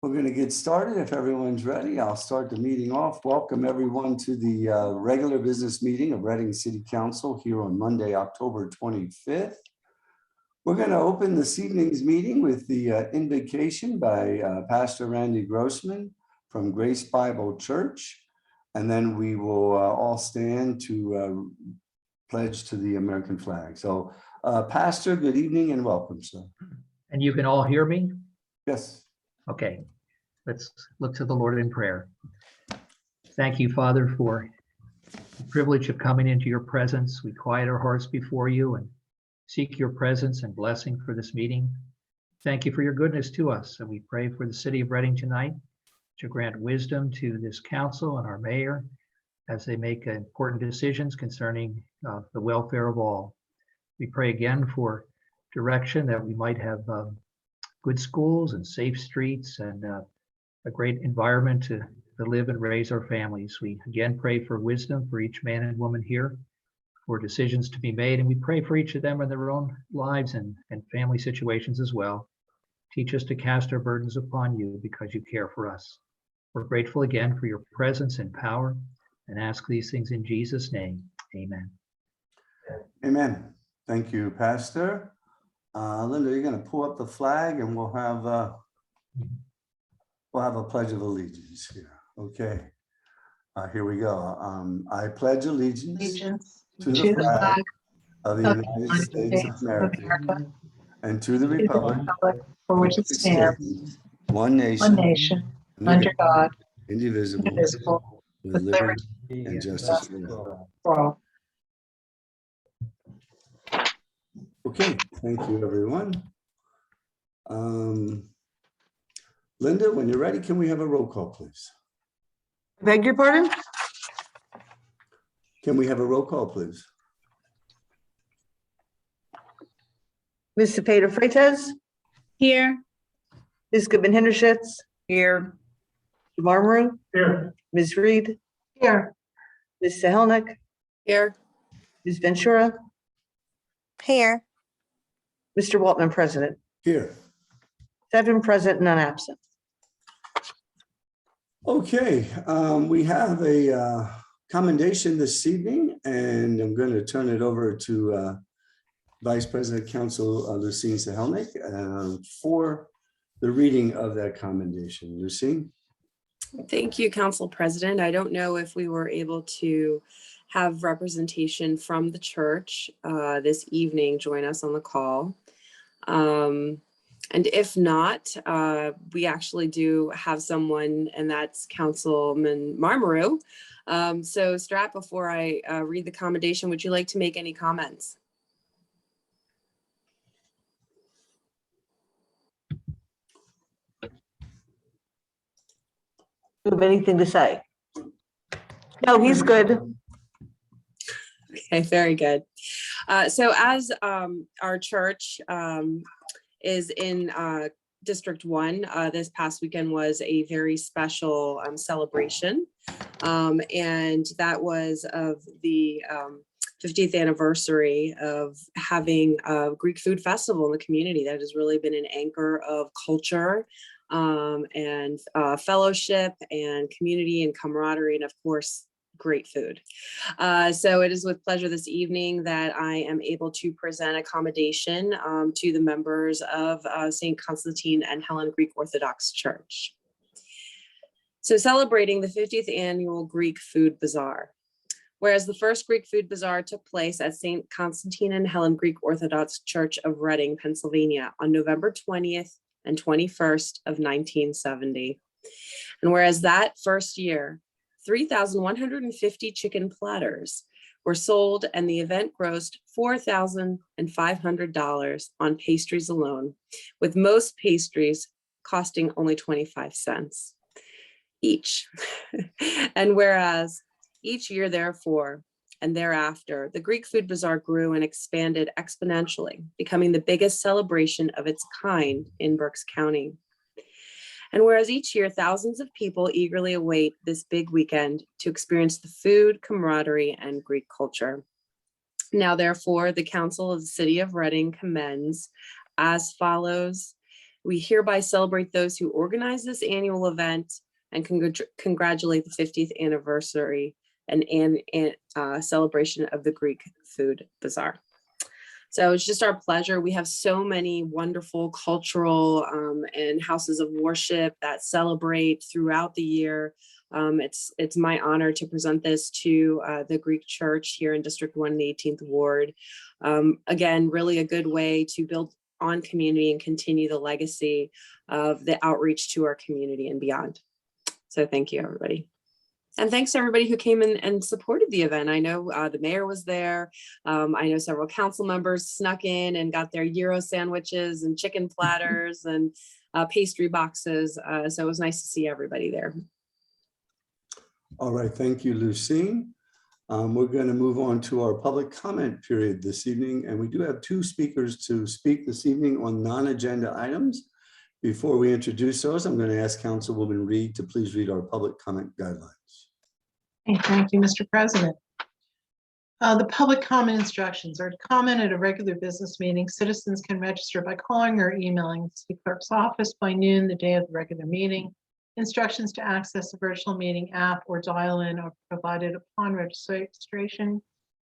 We're going to get started. If everyone's ready, I'll start the meeting off. Welcome everyone to the regular business meeting of Reading City Council here on Monday, October 25th. We're going to open this evening's meeting with the invocation by Pastor Randy Grossman from Grace Bible Church. And then we will all stand to pledge to the American flag. So Pastor, good evening and welcome, sir. And you can all hear me? Yes. Okay, let's look to the Lord in prayer. Thank you, Father, for the privilege of coming into your presence. We quiet our hearts before you and seek your presence and blessing for this meeting. Thank you for your goodness to us. And we pray for the city of Reading tonight to grant wisdom to this council and our mayor as they make important decisions concerning the welfare of all. We pray again for direction that we might have good schools and safe streets and a great environment to live and raise our families. We again pray for wisdom for each man and woman here, for decisions to be made, and we pray for each of them in their own lives and family situations as well. Teach us to cast our burdens upon you because you care for us. We're grateful again for your presence and power and ask these things in Jesus' name. Amen. Amen. Thank you, Pastor. Linda, you're going to pull up the flag and we'll have a pledge of allegiance here. Okay. Here we go. I pledge allegiance to the flag of the United States of America and to the republic for which it stands, one nation, under God, indivisible, with liberty and justice for all. Okay, thank you, everyone. Linda, when you're ready, can we have a roll call, please? Beg your pardon? Can we have a roll call, please? Ms. Cepeda Freitas? Here. Ms. Goodman-Hindershitz? Here. Marmaru? Here. Ms. Reed? Here. Ms. Sahelnik? Here. Ms. Ventura? Here. Mr. Waltman, President. Here. 7 present, none absent. Okay, we have a commendation this evening, and I'm going to turn it over to Vice President Council Lucine Sahelnik for the reading of that commendation. Lucine? Thank you, Council President. I don't know if we were able to have representation from the church this evening join us on the call. And if not, we actually do have someone, and that's Councilman Marmaru. So Strat, before I read the commendation, would you like to make any comments? Do you have anything to say? No, he's good. Okay, very good. So as our church is in District 1, this past weekend was a very special celebration. And that was of the 50th anniversary of having a Greek food festival in the community that has really been an anchor of culture and fellowship and community and camaraderie, and of course, great food. So it is with pleasure this evening that I am able to present accommodation to the members of St. Constantine and Helen Greek Orthodox Church. So celebrating the 50th annual Greek Food Bazaar. Whereas the first Greek Food Bazaar took place at St. Constantine and Helen Greek Orthodox Church of Reading, Pennsylvania on November 20th and 21st of 1970. And whereas that first year, 3,150 chicken platters were sold and the event grossed $4,500 on pastries alone, with most pastries costing only 25 cents each. And whereas each year, therefore, and thereafter, the Greek Food Bazaar grew and expanded exponentially, becoming the biggest celebration of its kind in Berks County. And whereas each year, thousands of people eagerly await this big weekend to experience the food, camaraderie, and Greek culture. Now, therefore, the Council of the City of Reading commends as follows We hereby celebrate those who organize this annual event and congratulate the 50th anniversary and celebration of the Greek Food Bazaar. So it's just our pleasure. We have so many wonderful cultural and houses of worship that celebrate throughout the year. It's my honor to present this to the Greek Church here in District 1 in the 18th Ward. Again, really a good way to build on community and continue the legacy of the outreach to our community and beyond. So thank you, everybody. And thanks to everybody who came in and supported the event. I know the mayor was there. I know several council members snuck in and got their gyro sandwiches and chicken platters and pastry boxes. So it was nice to see everybody there. All right, thank you, Lucine. We're going to move on to our public comment period this evening, and we do have two speakers to speak this evening on non-agenda items. Before we introduce those, I'm going to ask Councilwoman Reed to please read our public comment guidelines. Okay, thank you, Mr. President. The public comment instructions are to comment at a regular business meeting. Citizens can register by calling or emailing the city clerk's office by noon the day of the regular meeting. Instructions to access the virtual meeting app or dial in are provided upon registration.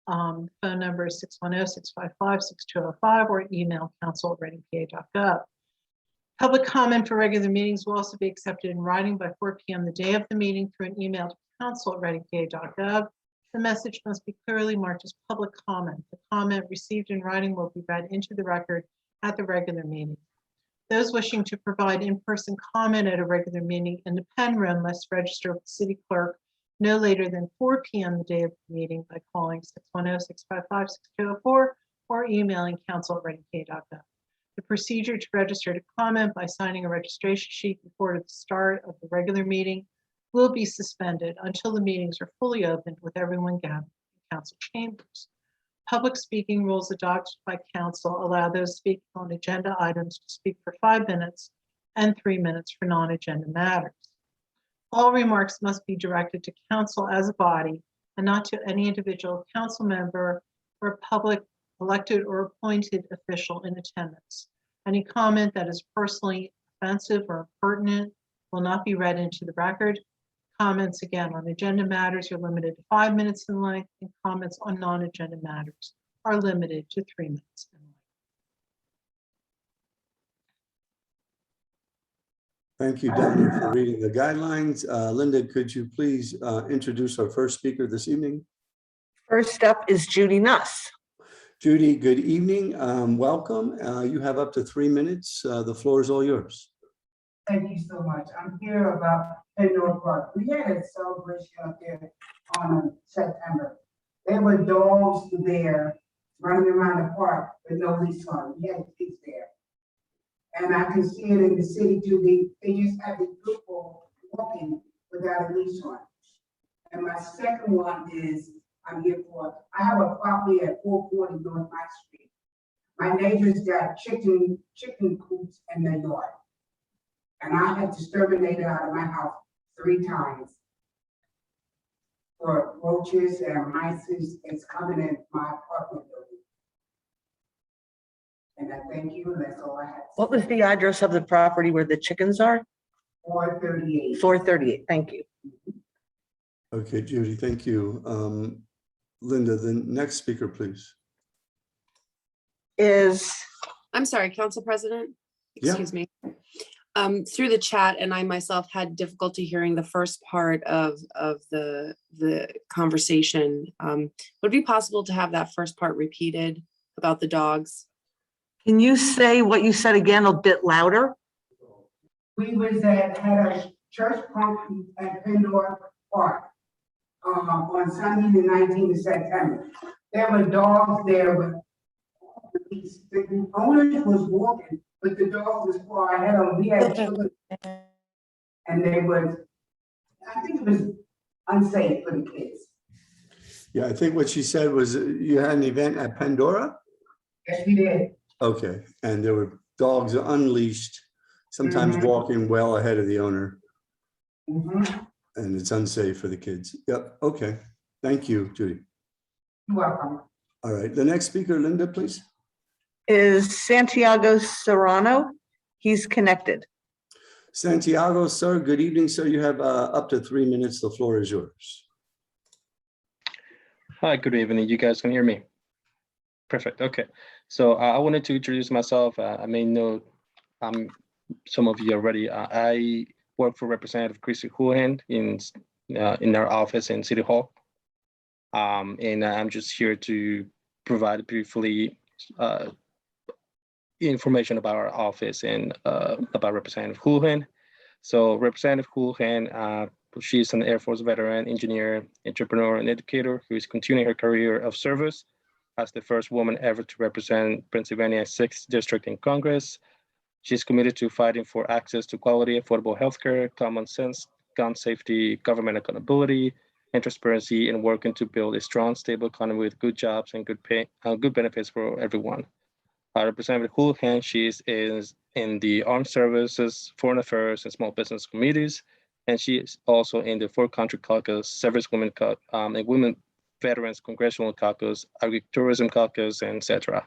Phone number is 610-655-6205 or email council@readingpa.gov. Public comment for regular meetings will also be accepted in writing by 4 p.m. the day of the meeting through an email to council@readingpa.gov. The message must be clearly marked as public comment. The comment received in writing will be read into the record at the regular meeting. Those wishing to provide in-person comment at a regular meeting in the Penn Room must register with the city clerk no later than 4 p.m. the day of the meeting by calling 610-655-6204 or emailing council@readingpa.gov. The procedure to register to comment by signing a registration sheet before the start of the regular meeting will be suspended until the meetings are fully opened with everyone gathered in council chambers. Public speaking rules adopted by council allow those speaking on agenda items to speak for 5 minutes and 3 minutes for non-agenda matters. All remarks must be directed to council as a body and not to any individual council member or public elected or appointed official in attendance. Any comment that is personally offensive or impertinent will not be read into the record. Comments again on agenda matters are limited to 5 minutes in length, and comments on non-agenda matters are limited to 3 minutes in length. Thank you, Donna, for reading the guidelines. Linda, could you please introduce our first speaker this evening? First up is Judy Nuss. Judy, good evening. Welcome. You have up to 3 minutes. The floor is all yours. Thank you so much. I'm here about Pandora Park. We had a celebration up there on September. There were dogs there running around the park with no leash on. We had kids there. And I can see it in the city too. They just have these people walking without a leash on. And my second one is, I'm here for, I have a property at 440 North My Street. My neighbors got chicken coops in their yard. And I had to exterminate it out of my house 3 times. For roaches and mice, it's coming in my apartment building. And I thank you, and that's all I have. What was the address of the property where the chickens are? 438. 438, thank you. Okay, Judy, thank you. Linda, the next speaker, please. I'm sorry, Council President, Yeah. excuse me. Through the chat, and I myself had difficulty hearing the first part of the conversation. Would it be possible to have that first part repeated about the dogs? Can you say what you said again a bit louder? We was had a church function at Pandora Park on Sunday the 19th of September. There were dogs there with the owners was walking, but the dog was far ahead of them. We had children, and they was, I think it was unsafe for the kids. Yeah, I think what she said was you had an event at Pandora? Yes, we did. Okay, and there were dogs unleashed, sometimes walking well ahead of the owner, and it's unsafe for the kids. Yep, okay. Thank you, Judy. You're welcome. All right, the next speaker, Linda, please. Is Santiago Serrano. He's connected. Santiago, sir, good evening, sir. You have up to 3 minutes. The floor is yours. Hi, good evening. You guys can hear me? Perfect. Okay. So I wanted to introduce myself. I may know some of you already. I work for Representative Christy Houlihan in our office in City Hall. And I'm just here to provide briefly information about our office and about Representative Houlihan. So Representative Houlihan, she's an Air Force veteran, engineer, entrepreneur, and educator who is continuing her career of service as the first woman ever to represent Pennsylvania's 6th District in Congress. She's committed to fighting for access to quality, affordable healthcare, common sense, gun safety, government accountability, and transparency, and working to build a strong, stable economy with good jobs and good pay, good benefits for everyone. Representative Houlihan, she is in the Armed Services, Foreign Affairs, and Small Business Committees, and she is also in the 4-Country Caucus, Service Women and Women Veterans Congressional Caucus, Agri-Tourism Caucus, and etc.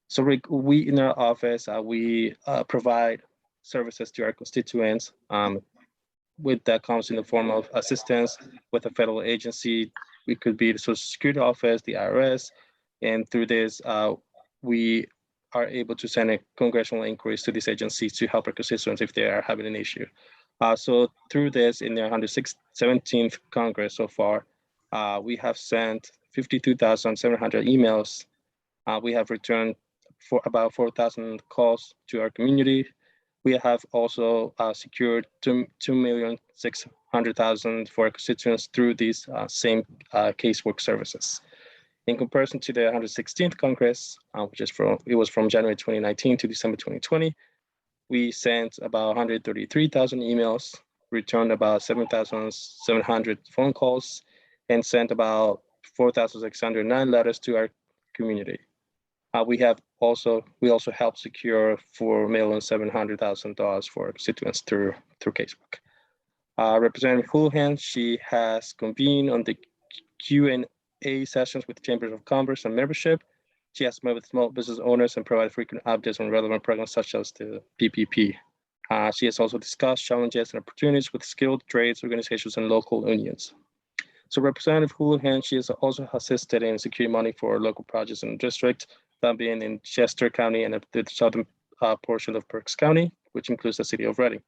So we in our office, we provide services to our constituents. With that comes in the form of assistance with a federal agency. We could be the Social Security Office, the IRS, and through this, we are able to send a congressional inquiries to these agencies to help our constituents if they are having an issue. So through this, in the 117th Congress so far, we have sent 52,700 emails. We have returned for about 4,000 calls to our community. We have also secured 2,600,000 for our constituents through these same casework services. In comparison to the 116th Congress, which is it was from January 2019 to December 2020, we sent about 133,000 emails, returned about 7,700 phone calls, and sent about 4,609 letters to our community. We also helped secure $4,700,000 for our constituents through casework. Representative Houlihan, she has convened on the Q&A sessions with chambers of commerce and membership. She has met with small business owners and provided frequent updates on relevant programs such as the PPP. She has also discussed challenges and opportunities with skilled trades organizations and local unions. So Representative Houlihan, she has also assisted in securing money for local projects in the district, that being in Chester County and the southern portion of Berks County, which includes the city of Reading.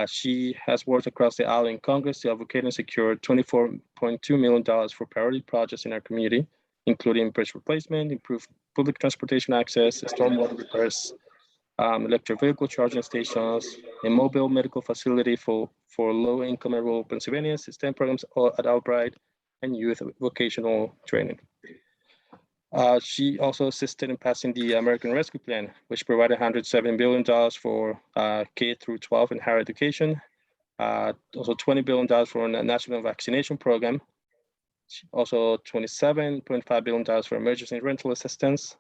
She has worked across the aisle in Congress to advocate and secure $24.2 million for priority projects in our community, including bridge replacement, improved public transportation access, stormwater repairs, electric vehicle charging stations, a mobile medical facility for low-income and rural Pennsylvania, STEM programs at Albright, and youth vocational training. She also assisted in passing the American Rescue Plan, which provided $107 billion for K-12 and higher education, also $20 billion for a national vaccination program, also $27.5 billion for emergency rental assistance,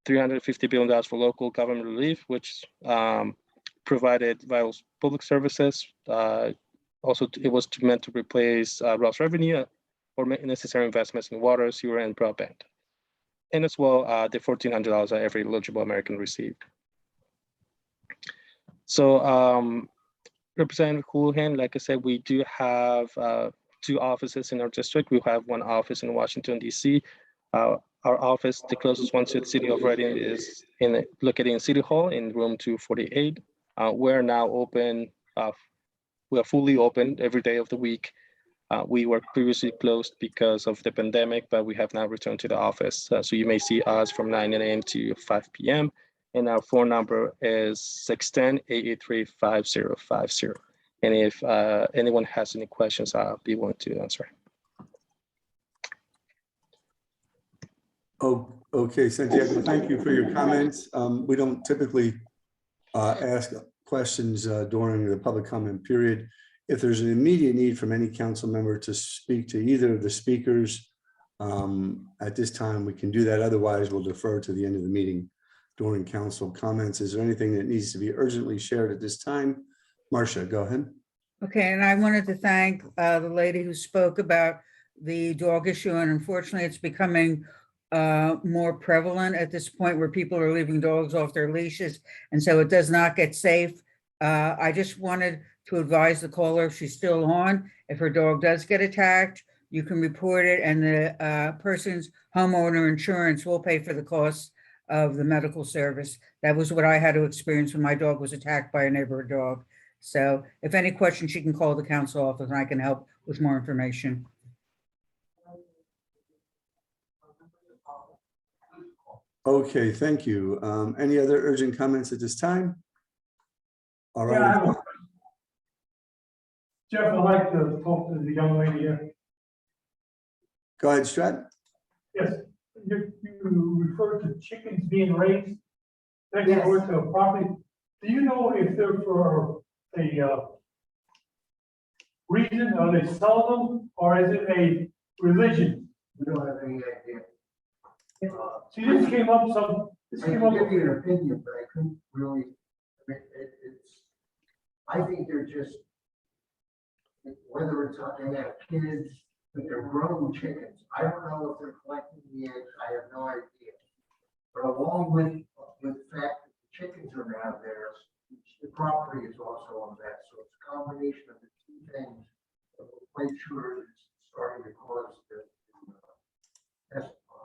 $350 billion for local government relief, which provided vital public services. Also, it was meant to replace lost revenue or make necessary investments in water, sewer, and broadband. And as well, the $1,400 that every eligible American received. So Representative Houlihan, like I said, we do have 2 offices in our district. We have 1 office in Washington, D.C. Our office, the closest one to the city of Reading, is located in City Hall in room 248. We're now open, we are fully open every day of the week. We were previously closed because of the pandemic, but we have now returned to the office. So you may see us from 9 a.m. to 5 p.m. And our phone number is 610-883-5050. And if anyone has any questions, I'll be willing to answer. Oh, okay, Santiago, thank you for your comments. We don't typically ask questions during the public comment period. If there's an immediate need from any council member to speak to either of the speakers at this time, we can do that. Otherwise, we'll defer to the end of the meeting during council comments. Is there anything that needs to be urgently shared at this time? Marcia, go ahead. Okay, and I wanted to thank the lady who spoke about the dog issue, and unfortunately, it's becoming more prevalent at this point where people are leaving dogs off their leashes. And so it does not get safe. I just wanted to advise the caller, if she's still on, if her dog does get attacked, you can report it and the person's homeowner insurance will pay for the cost of the medical service. That was what I had to experience when my dog was attacked by a neighborhood dog. So if any questions, she can call the council office and I can help with more information. Okay, thank you. Any other urgent comments at this time? All Yeah, I have right. a- Jeff, I'd like to talk to the young lady here. Go ahead, Stratton. Yes, you referred to chickens being raised next Yes. door to a property. Do you know if they're for a reason, or they sell them, or is it a religion? We don't have any idea. See, this came up I can give you an opinion, but I couldn't really, I mean, I think they're just, whether it's, they have kids, but they're grown chickens. I don't know if they're collecting the eggs, I have no idea. But along with the fact that the chickens are now theirs, the property is also on that, so it's a combination of the two things. That will make sure it's starting to cause the,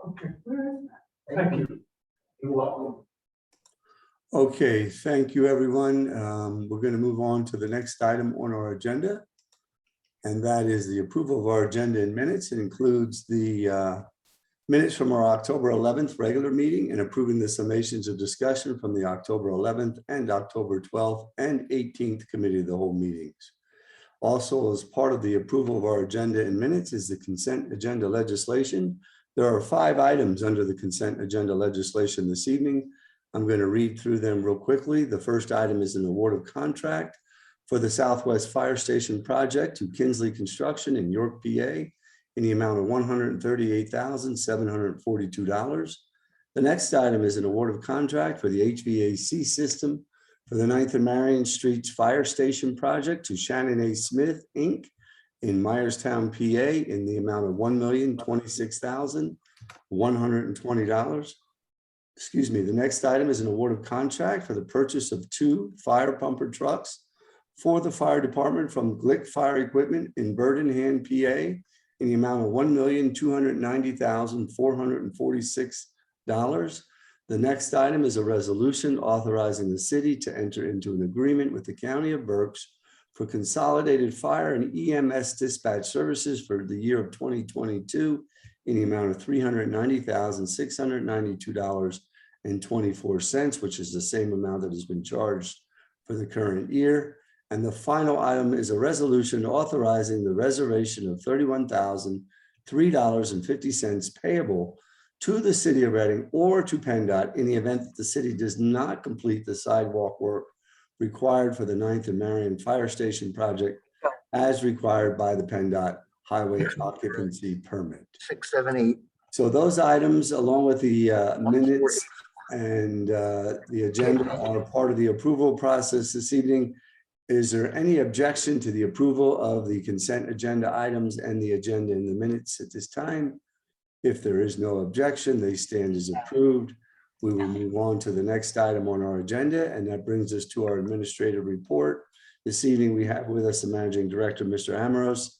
Okay, thank you. You're welcome. Okay, thank you, everyone. We're going to move on to the next item on our agenda. And that is the approval of our agenda in minutes. It includes the minutes from our October 11th regular meeting and approving the summations of discussion from the October 11th and October 12th and 18th committee of the whole meetings. Also, as part of the approval of our agenda in minutes is the consent agenda legislation. There are 5 items under the consent agenda legislation this evening. I'm going to read through them real quickly. The first item is an award of contract for the Southwest Fire Station project to Kinsley Construction in York, PA, in the amount of $138,742. The next item is an award of contract for the HVAC system for the 9th and Marion Streets Fire Station project to Shannon A. Smith, Inc., in Myerstown, PA, in the amount of $1,026,120. Excuse me. The next item is an award of contract for the purchase of 2 fire pumper trucks for the fire department from Glick Fire Equipment in Burdenham, PA, in the amount of $1,290,446. The next item is a resolution authorizing the city to enter into an agreement with the County of Berks for consolidated fire and EMS dispatch services for the year of 2022 in the amount of $390,692.24, which is the same amount that has been charged for the current year. And the final item is a resolution authorizing the reservation of $31,003.50 payable to the city of Reading or to PennDOT in the event that the city does not complete the sidewalk work required for the 9th and Marion Fire Station project as required by the PennDOT Highway Occupancy Permit. 6, 7, 8. So those items, along with the minutes and the agenda, are part of the approval process this evening. Is there any objection to the approval of the consent agenda items and the agenda in the minutes at this time? If there is no objection, they stand as approved. We will move on to the next item on our agenda, and that brings us to our administrative report. This evening, we have with us the Managing Director, Mr. Amoros.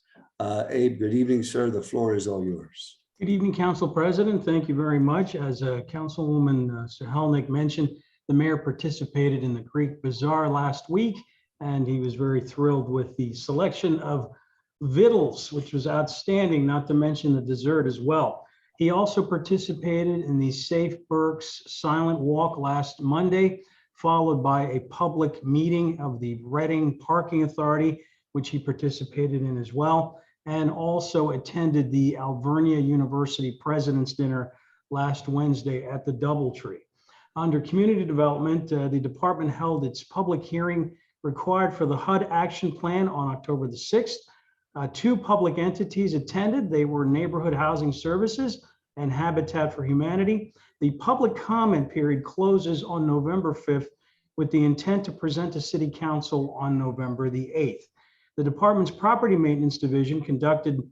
Abe, good evening, sir. The floor is all yours. Good evening, Council President. Thank you very much. As Councilwoman Sahalnik mentioned, the mayor participated in the Greek Bazaar last week, and he was very thrilled with the selection of victuals, which was outstanding, not to mention the dessert as well. He also participated in the Safe Berks Silent Walk last Monday, followed by a public meeting of the Reading Parking Authority, which he participated in as well, and also attended the Alvernia University President's Dinner last Wednesday at the Doubletree. Under community development, the department held its public hearing required for the HUD action plan on October the 6th. 2 public entities attended. They were Neighborhood Housing Services and Habitat for Humanity. The public comment period closes on November 5th with the intent to present to City Council on November the 8th. The department's property maintenance division conducted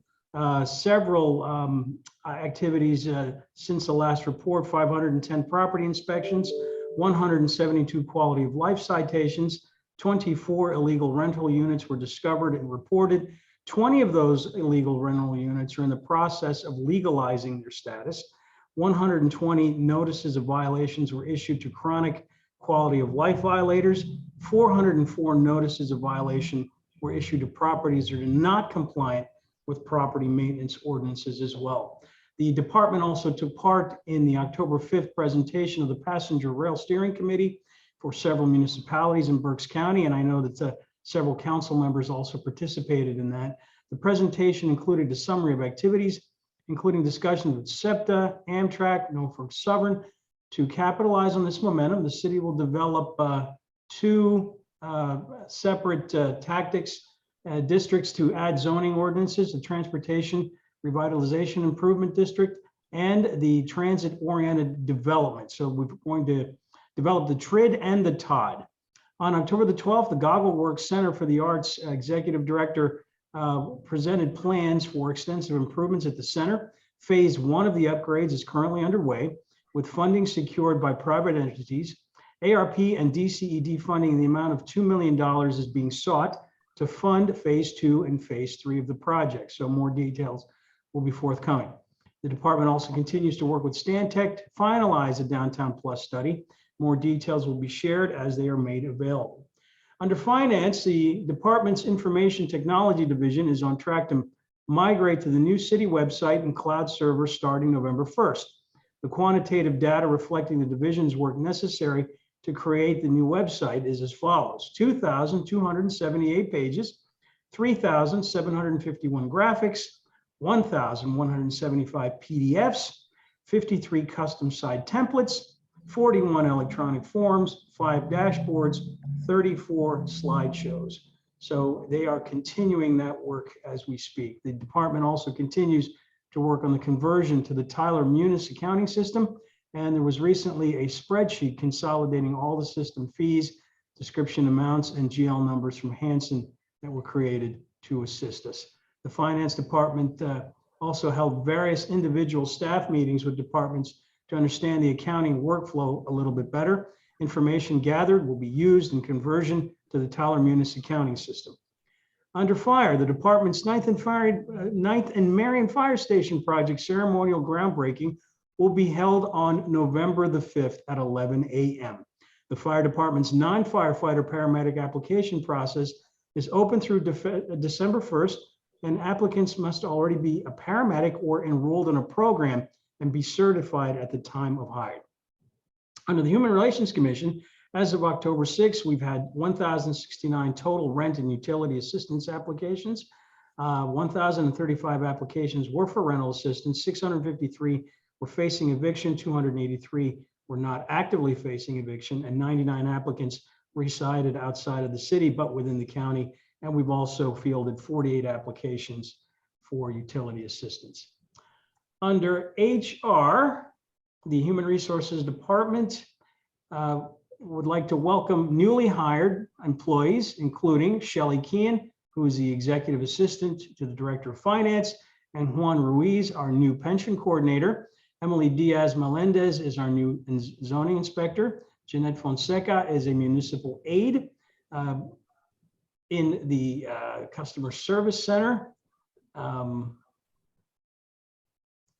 several activities since the last report: 510 property inspections, 172 quality of life citations, 24 illegal rental units were discovered and reported. 20 of those illegal rental units are in the process of legalizing their status. 120 notices of violations were issued to chronic quality of life violators. 404 notices of violation were issued to properties that are not compliant with property maintenance ordinances as well. The department also took part in the October 5th presentation of the Passenger Rail Steering Committee for several municipalities in Berks County, and I know that several council members also participated in that. The presentation included a summary of activities, including discussions with SEPTA, Amtrak, Norfolk Southern. To capitalize on this momentum, the city will develop two separate districts to add zoning ordinances: the Transportation Revitalization Improvement District and the Transit-Oriented Development. So we're going to develop the TRID and the TOD. On October the 12th, the Goggle Works Center for the Arts Executive Director presented plans for extensive improvements at the center. Phase 1 of the upgrades is currently underway, with funding secured by private entities. ARP and DCED funding in the amount of $2 million is being sought to fund Phase 2 and Phase 3 of the project. So more details will be forthcoming. The department also continues to work with Stantec to finalize a Downtown Plus study. More details will be shared as they are made available. Under finance, the department's information technology division is on track to migrate to the new city website and cloud server starting November 1st. The quantitative data reflecting the division's work necessary to create the new website is as follows: 2,278 pages, 3,751 graphics, 1,175 PDFs, 53 custom site templates, 41 electronic forms, 5 dashboards, 34 slideshows. So they are continuing that work as we speak. The department also continues to work on the conversion to the Tyler Munis accounting system. And there was recently a spreadsheet consolidating all the system fees, description amounts, and GL numbers from Hanson that were created to assist us. The finance department also held various individual staff meetings with departments to understand the accounting workflow a little bit better. Information gathered will be used in conversion to the Tyler Munis accounting system. Under fire, the department's 9th and Marion Fire Station project ceremonial groundbreaking will be held on November the 5th at 11 a.m. The fire department's non-firefighter paramedic application process is open through December 1st, and applicants must already be a paramedic or enrolled in a program and be certified at the time of hire. Under the Human Relations Commission, as of October 6th, we've had 1,069 total rent and utility assistance applications. 1,035 applications were for rental assistance, 653 were facing eviction, 283 were not actively facing eviction, and 99 applicants resided outside of the city but within the county. And we've also fielded 48 applications for utility assistance. Under HR, the Human Resources Department would like to welcome newly hired employees, including Shelley Kean, who is the Executive Assistant to the Director of Finance, and Juan Ruiz, our new pension coordinator. Emily Diaz Melendez is our new zoning inspector. Jeanette Fonseca is a municipal aide in the customer service center.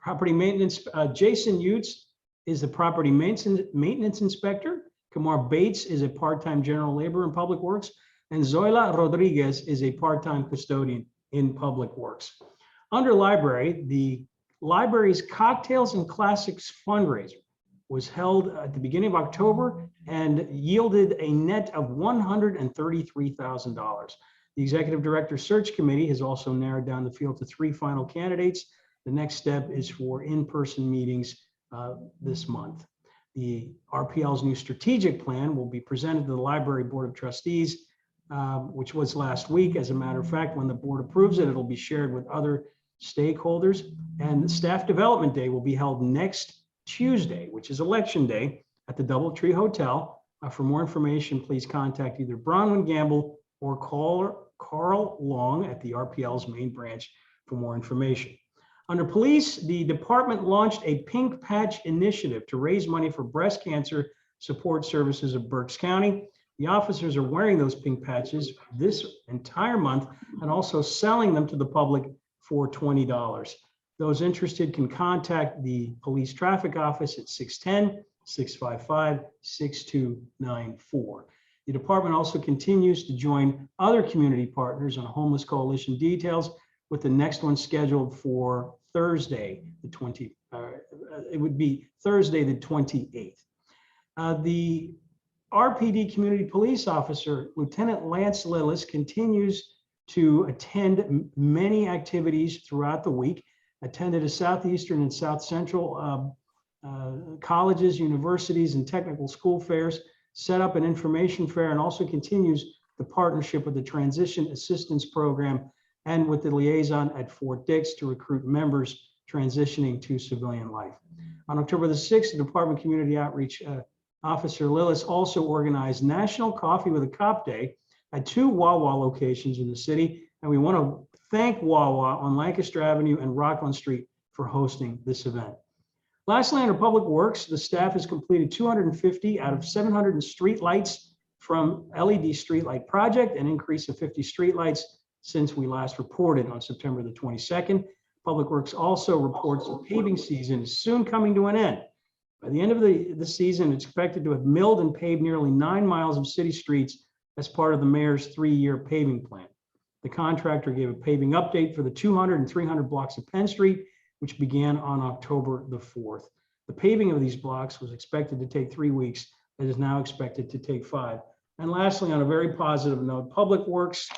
Property maintenance, Jason Utes is the property maintenance inspector. Kamar Bates is a part-time general labor in Public Works, and Zoila Rodriguez is a part-time custodian in Public Works. Under library, the library's Cocktails and Classics fundraiser was held at the beginning of October and yielded a net of $133,000. The Executive Director Search Committee has also narrowed down the field to 3 final candidates. The next step is for in-person meetings this month. The RPL's new strategic plan will be presented to the Library Board of Trustees, which was last week. As a matter of fact, when the board approves it, it'll be shared with other stakeholders. And the Staff Development Day will be held next Tuesday, which is Election Day, at the DoubleTree Hotel. For more information, please contact either Bronwyn Gamble or Carl Long at the RPL's main branch for more information. Under police, the department launched a Pink Patch initiative to raise money for breast cancer support services of Berks County. The officers are wearing those pink patches this entire month and also selling them to the public for $20. Those interested can contact the police traffic office at 610-655-6294. The department also continues to join other community partners on Homeless Coalition details, with the next one scheduled for Thursday, the 28th. The RPD community police officer, Lieutenant Lance Lillis, continues to attend many activities throughout the week, attended a Southeastern and South Central colleges, universities, and technical school fairs, set up an information fair, and also continues the partnership with the Transition Assistance Program and with the liaison at Fort Dix to recruit members transitioning to civilian life. On October the 6th, the Department of Community Outreach Officer Lillis also organized National Coffee with a Cop Day at 2 Wawa locations in the city. And we want to thank Wawa on Lancaster Avenue and Rockland Street for hosting this event. Lastly, under Public Works, the staff has completed 250 out of 700 street lights from LED streetlight project, an increase of 50 streetlights since we last reported on September the 22nd. Public Works also reports the paving season is soon coming to an end. By the end of the season, it's expected to have milled and paved nearly 9 miles of city streets as part of the mayor's 3-year paving plan. The contractor gave a paving update for the 200 and 300 blocks of Penn Street, which began on October the 4th. The paving of these blocks was expected to take 3 weeks. It is now expected to take 5. And lastly, on a very positive note, Public Works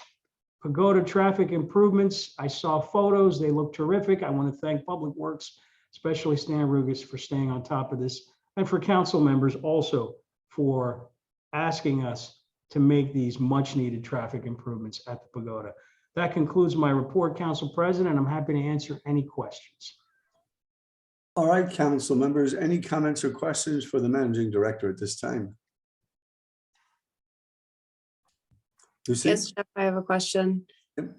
Pagoda traffic improvements. I saw photos. They look terrific. I want to thank Public Works, especially Stan Rugas, for staying on top of this, and for council members also for asking us to make these much needed traffic improvements at the Pagoda. That concludes my report, Council President. I'm happy to answer any questions. All right, council members, any comments or questions for the managing director at this time? Lucy? Yes, Jeff, I have a question. Yep.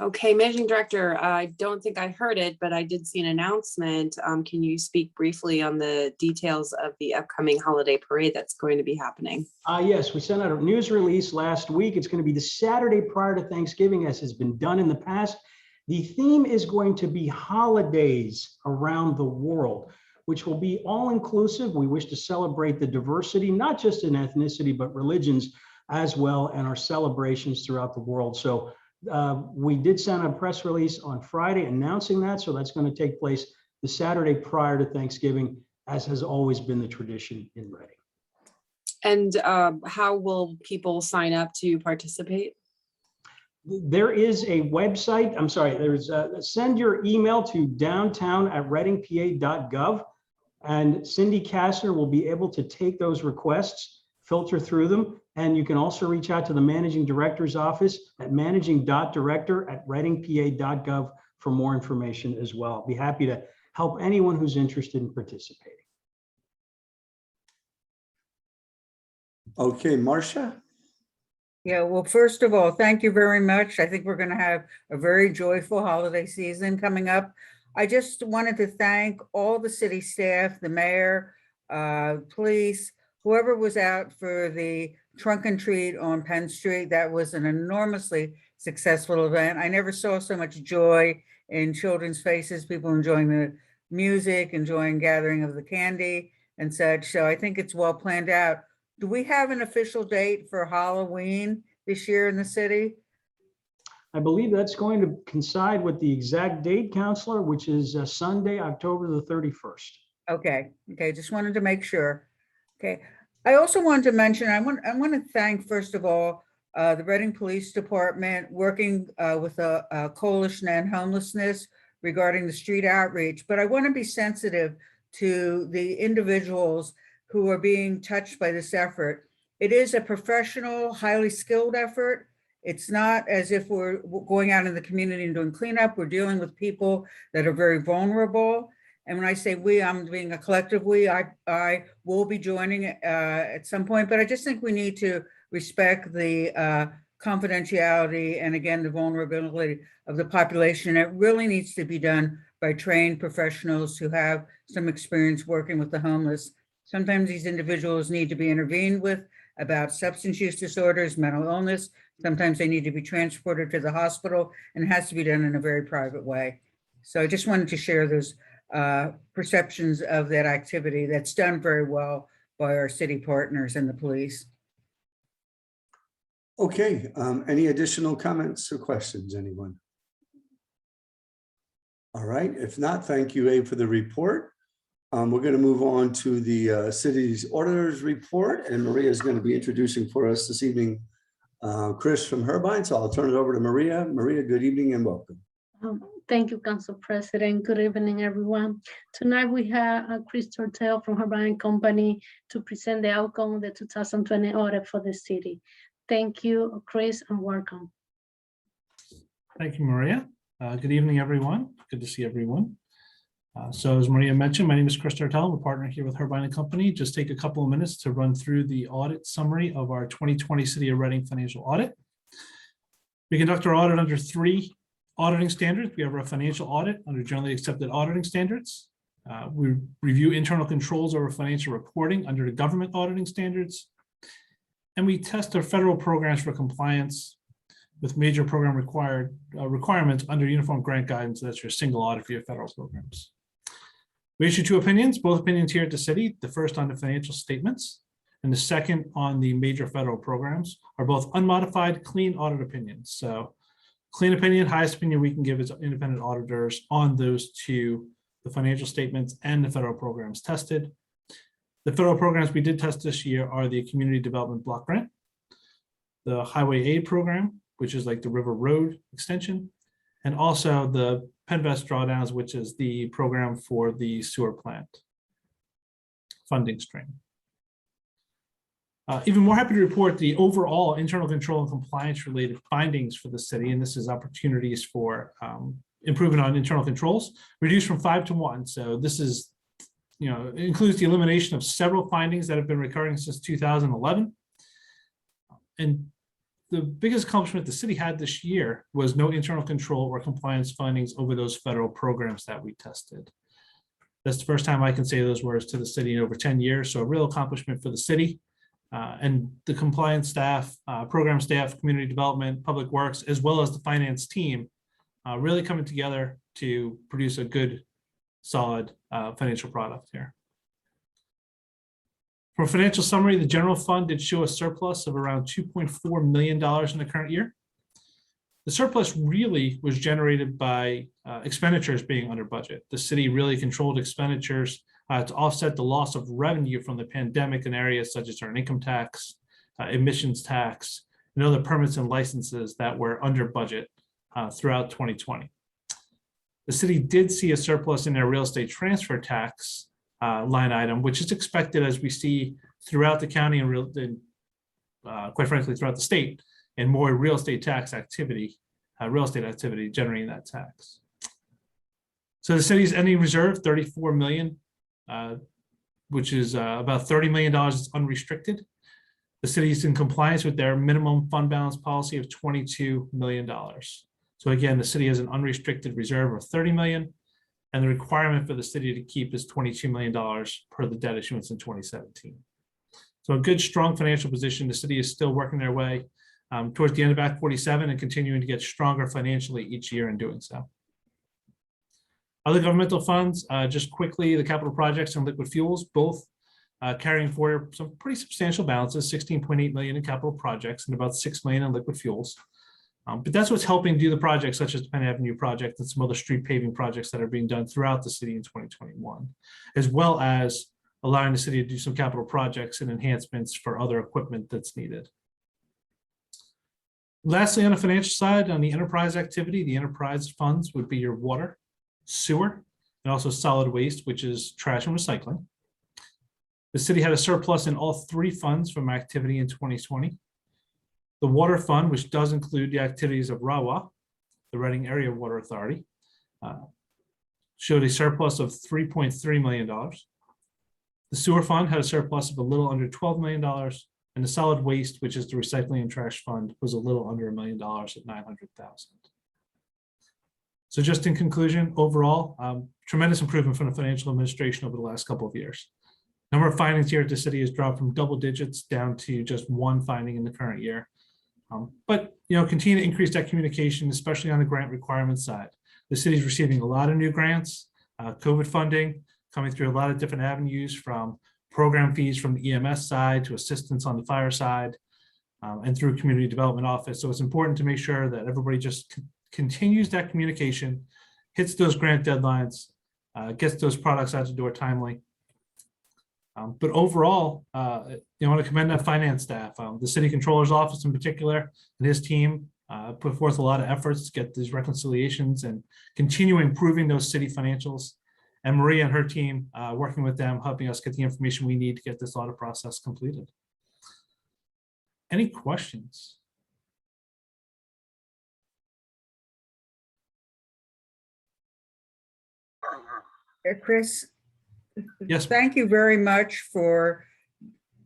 Okay, Managing Director, I don't think I heard it, but I did see an announcement. Can you speak briefly on the details of the upcoming holiday parade that's going to be happening? Yes, we sent out a news release last week. It's going to be the Saturday prior to Thanksgiving, as has been done in the past. The theme is going to be holidays around the world, which will be all inclusive. We wish to celebrate the diversity, not just in ethnicity, but religions as well, and our celebrations throughout the world. So we did send a press release on Friday announcing that. So that's going to take place the Saturday prior to Thanksgiving, as has always been the tradition in Reading. And how will people sign up to participate? There is a website. I'm sorry, there's send your email to downtown@readingpa.gov, and Cindy Kastner will be able to take those requests, filter through them. And you can also reach out to the managing director's office at managing.director@readingpa.gov for more information as well. I'll be happy to help anyone who's interested in participating. Okay, Marcia? Yeah, well, first of all, thank you very much. I think we're going to have a very joyful holiday season coming up. I just wanted to thank all the city staff, the mayor, police, whoever was out for the trunk and treat on Penn Street. That was an enormously successful event. I never saw so much joy in children's faces, people enjoying the music, enjoying gathering of the candy and such. So I think it's well planned out. Do we have an official date for Halloween this year in the city? I believe that's going to coincide with the exact date, Counselor, which is Sunday, October the 31st. Okay, just wanted to make sure. Okay, I also wanted to mention, I want to thank, first of all, the Reading Police Department working with a coalition and homelessness regarding the street outreach, but I want to be sensitive to the individuals who are being touched by this effort. It is a professional, highly skilled effort. It's not as if we're going out in the community and doing cleanup. We're dealing with people that are very vulnerable. And when I say we, I'm being a collective we. I will be joining at some point, but I just think we need to respect the confidentiality and again, the vulnerability of the population. It really needs to be done by trained professionals who have some experience working with the homeless. Sometimes these individuals need to be intervened with about substance use disorders, mental illness. Sometimes they need to be transported to the hospital, and it has to be done in a very private way. So I just wanted to share those perceptions of that activity that's done very well by our city partners and the police. Okay, any additional comments or questions, anyone? All right, if not, thank you, Abe, for the report. We're going to move on to the city's auditor's report, and Maria is going to be introducing for us this evening Chris from Herbine. So I'll turn it over to Maria. Maria, good evening and welcome. Thank you, Council President. Good evening, everyone. Tonight we have Chris Tortel from Herbine Company to present the outcome of the 2020 audit for the city. Thank you, Chris, and welcome. Thank you, Maria. Good evening, everyone. Good to see everyone. So as Maria mentioned, my name is Chris Tortel. I'm a partner here with Herbine & Company. Just take a couple of minutes to run through the audit summary of our 2020 City of Reading financial audit. We conduct our audit under 3 auditing standards. We have our financial audit under generally accepted auditing standards. We review internal controls over financial reporting under the government auditing standards. And we test our federal programs for compliance with major program requirements under Uniform Grant Guidance. That's your single audit for your federal programs. We issue 2 opinions, both opinions here at the city. The first on the financial statements and the second on the major federal programs are both unmodified, clean audit opinions. So clean opinion, highest opinion we can give as independent auditors on those 2, the financial statements and the federal programs tested. The federal programs we did test this year are the Community Development Block Grant, the Highway Aid Program, which is like the River Road extension, and also the Penvest drawdowns, which is the program for the sewer plant funding stream. Even more happy to report the overall internal control and compliance related findings for the city, and this is opportunities for improvement on internal controls, reduced from 5 to 1. So this is, it includes the elimination of several findings that have been recurring since 2011. And the biggest accomplishment the city had this year was no internal control or compliance findings over those federal programs that we tested. That's the first time I can say those words to the city in over 10 years. So a real accomplishment for the city and the compliance staff, program staff, community development, public works, as well as the finance team really coming together to produce a good, solid financial product here. For financial summary, the general fund did show a surplus of around $2.4 million in the current year. The surplus really was generated by expenditures being under budget. The city really controlled expenditures to offset the loss of revenue from the pandemic in areas such as earned income tax, emissions tax, and other permits and licenses that were under budget throughout 2020. The city did see a surplus in their real estate transfer tax line item, which is expected as we see throughout the county and quite frankly throughout the state, and more real estate tax activity, generating that tax. So the city's ending reserve, $34 million, which is about $30 million is unrestricted. The city is in compliance with their minimum fund balance policy of $22 million. So again, the city has an unrestricted reserve of $30 million, and the requirement for the city to keep is $22 million per the debt issuance in 2017. So a good, strong financial position. The city is still working their way towards the end of Act 47 and continuing to get stronger financially each year in doing so. Other governmental funds, just quickly, the capital projects and liquid fuels, both carrying forward some pretty substantial balances, $16.8 million in capital projects and about $6 million in liquid fuels. But that's what's helping do the projects such as the Penn Avenue project and some other street paving projects that are being done throughout the city in 2021, as well as allowing the city to do some capital projects and enhancements for other equipment that's needed. Lastly, on the financial side, on the enterprise activity, the enterprise funds would be your water, sewer, and also solid waste, which is trash and recycling. The city had a surplus in all 3 funds from activity in 2020. The water fund, which does include the activities of RAWA, the Reading Area Water Authority, showed a surplus of $3.3 million. The sewer fund had a surplus of a little under $12 million, And the solid waste, which is the recycling and trash fund, was a little under $1 million at 900,000. So just in conclusion, overall, tremendous improvement from the financial administration over the last couple of years. Number of findings here at the city has dropped from double digits down to just one finding in the current year. But continue to increase that communication, especially on the grant requirement side. The city is receiving a lot of new grants, COVID funding coming through a lot of different avenues, from program fees from the EMS side to assistance on the fire side, and through community development office. So it's important to make sure that everybody just continues that communication, hits those grant deadlines, gets those products out the door timely. But overall, I want to commend that finance staff. The city controller's office in particular and his team put forth a lot of efforts to get these reconciliations and continue improving those city financials. And Maria and her team working with them, helping us get the information we need to get this audit process completed. Any questions? Chris, Yes. thank you very much for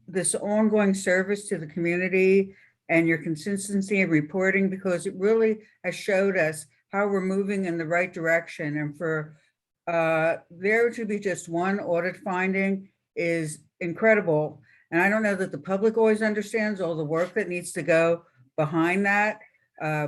this ongoing service to the community and your consistency in reporting, because it really has showed us how we're moving in the right direction. And for there to be just one audit finding is incredible. And I don't know that the public always understands all the work that needs to go behind that,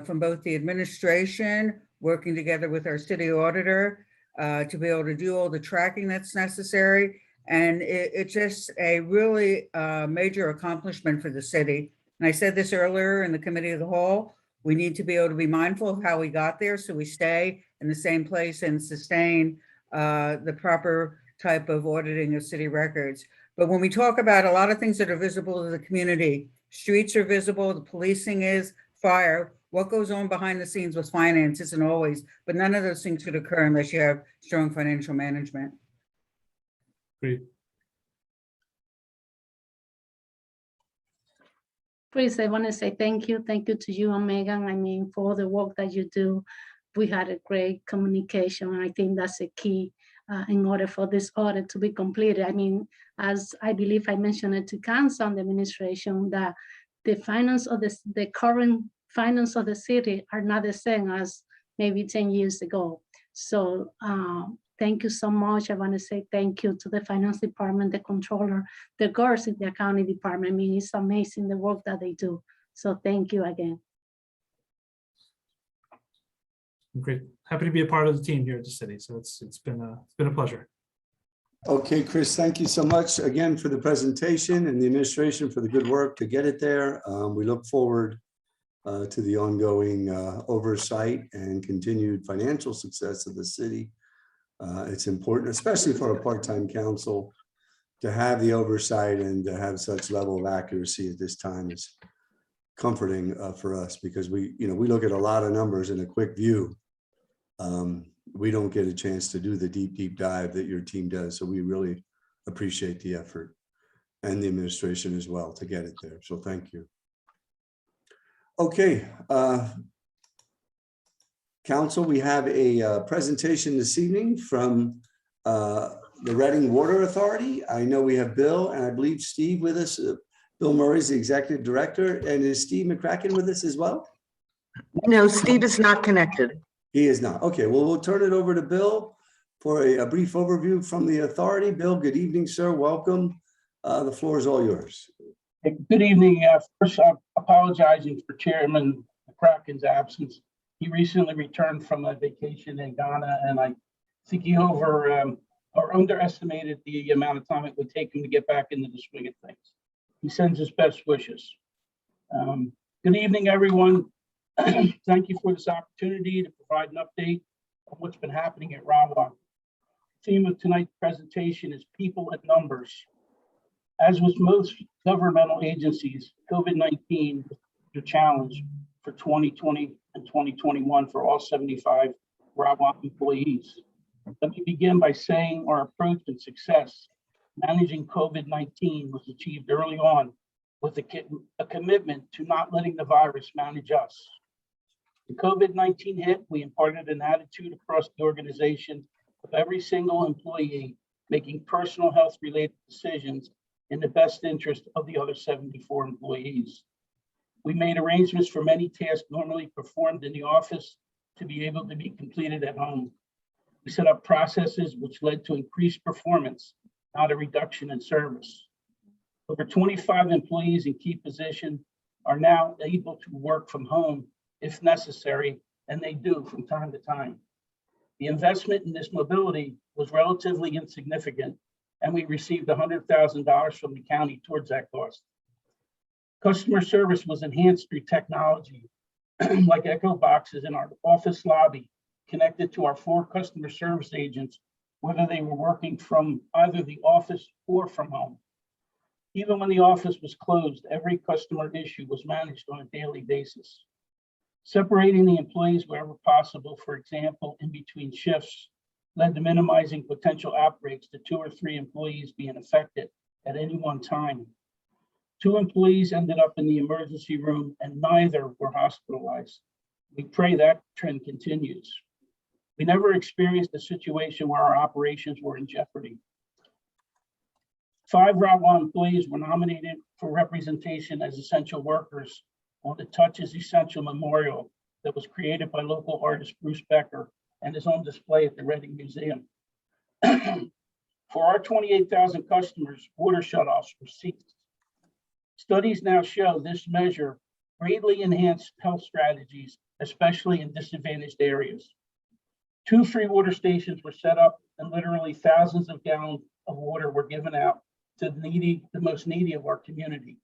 from both the administration, working together with our city auditor, to be able to do all the tracking that's necessary. And it's just a really major accomplishment for the city. And I said this earlier in the committee of the whole, we need to be able to be mindful of how we got there so we stay in the same place and sustain the proper type of auditing of city records. But when we talk about a lot of things that are visible to the community, streets are visible, the policing is, fire, what goes on behind the scenes with finance isn't always, but none of those things could occur unless you have strong financial management. Great. Chris, I want to say thank you. Thank you to you and Megan. I mean, for all the work that you do. We had a great communication, and I think that's a key in order for this audit to be completed. I mean, as I believe I mentioned it to council and the administration, that the finance of the current finance of the city are not the same as maybe 10 years ago. So thank you so much. I want to say thank you to the finance department, the controller, the girls in the accounting department. I mean, it's amazing the work that they do. So thank you again. Great. Happy to be a part of the team here at the city. So it's been a pleasure. Okay, Chris, thank you so much again for the presentation, and the administration for the good work to get it there. We look forward to the ongoing oversight and continued financial success of the city. It's important, especially for a part-time council, to have the oversight and to have such level of accuracy at this time is comforting for us, because we look at a lot of numbers in a quick view. We don't get a chance to do the deep dive that your team does. So we really appreciate the effort, and the administration as well, to get it there. So thank you. Okay, council, we have a presentation this evening from the Reading Water Authority. I know we have Bill and I believe Steve with us. Bill Murray is the executive director, and is Steve McCracken with us as well? No, Steve is not connected. He is not. Okay, well, we'll turn it over to Bill for a brief overview from the authority. Bill, good evening, sir. Welcome. The floor is all yours. Good evening. First, I'm apologizing for Chairman McCracken's absence. He recently returned from a vacation in Ghana, and I think he underestimated the amount of time it would take him to get back into the swing of things. He sends his best wishes. Good evening, everyone. Thank you for this opportunity to provide an update on what's been happening at Rahwah. The theme of tonight's presentation is people and numbers. As with most governmental agencies, COVID-19 was a challenge for 2020 and 2021 for all 75 Rahwah employees. Let me begin by saying our approach and success managing COVID-19 was achieved early on with a commitment to not letting the virus manage us. The COVID-19 hit, we imparted an attitude across the organization of every single employee making personal health-related decisions in the best interest of the other 74 employees. We made arrangements for many tasks normally performed in the office to be able to be completed at home. We set up processes which led to increased performance, not a reduction in service. Over 25 employees in key positions are now able to work from home if necessary, and they do from time to time. The investment in this mobility was relatively insignificant, and we received $100,000 from the county towards that cost. Customer service was enhanced through technology, like echo boxes in our office lobby, connected to our 4 customer service agents, whether they were working from either the office or from home. Even when the office was closed, every customer issue was managed on a daily basis. Separating the employees wherever possible, for example, in between shifts, led to minimizing potential outbreaks to 2 or 3 employees being affected at any one time. 2 employees ended up in the emergency room and neither were hospitalized. We pray that trend continues. We never experienced a situation where our operations were in jeopardy. 5 Rawa employees were nominated for representation as essential workers on the Touch is Essential Memorial that was created by local artist Bruce Becker and is on display at the Reading Museum. For our 28,000 customers, water shutoffs were ceased. Studies now show this measure greatly enhanced health strategies, especially in disadvantaged areas. 2 free water stations were set up and literally thousands of gallons of water were given out to the most needy of our community.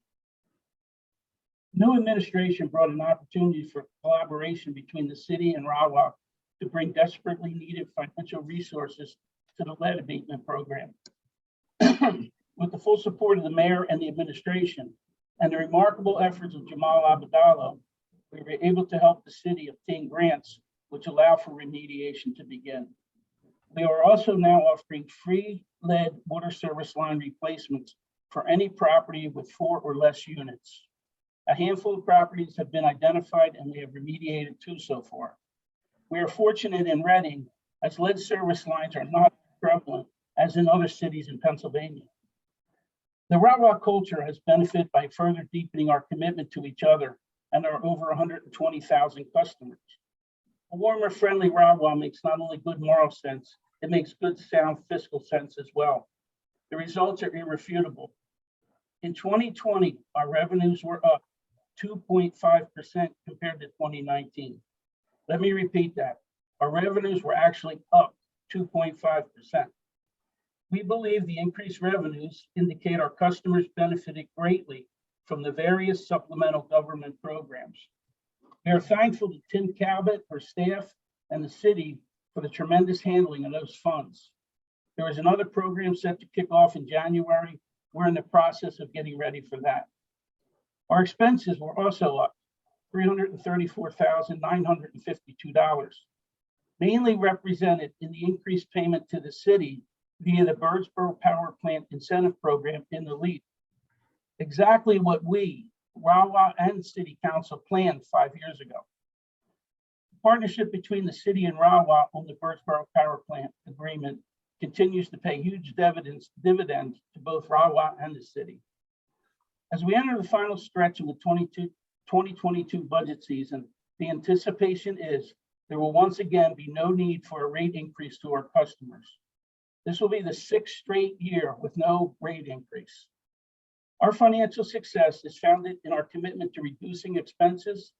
New administration brought an opportunity for collaboration between the city and Rawa to bring desperately needed financial resources to the lead abatement program. With the full support of the mayor and the administration and the remarkable efforts of Jamal Abdallah, we were able to help the city obtain grants which allow for remediation to begin. We are also now offering free lead water service line replacements for any property with 4 or less units. A handful of properties have been identified and we have remediated 2 so far. We are fortunate in Reading as lead service lines are not prevalent as in other cities in Pennsylvania. The Rawa culture has benefited by further deepening our commitment to each other and our over 120,000 customers. A warmer, friendly Rawa makes not only good moral sense, it makes good sound fiscal sense as well. The results are irrefutable. In 2020, our revenues were up 2.5% compared to 2019. Let me repeat that. Our revenues were actually up 2.5%. We believe the increased revenues indicate our customers benefited greatly from the various supplemental government programs. We are thankful to Tim Cabot, her staff, and the city for the tremendous handling of those funds. There is another program set to kick off in January. We're in the process of getting ready for that. Our expenses were also up $334,952, mainly represented in the increased payment to the city via the Birdsboro Power Plant Incentive Program in the LEAP. Exactly what we, Rawa and City Council planned 5 years ago. The partnership between the city and Rawa on the Birdsboro Power Plant agreement continues to pay huge dividends to both Rawa and the city. As we enter the final stretch of the 2022 budget season, the anticipation is there will once again be no need for a rate increase to our customers. This will be the 6th straight year with no rate increase. Our financial success is founded in our commitment to reducing expenses,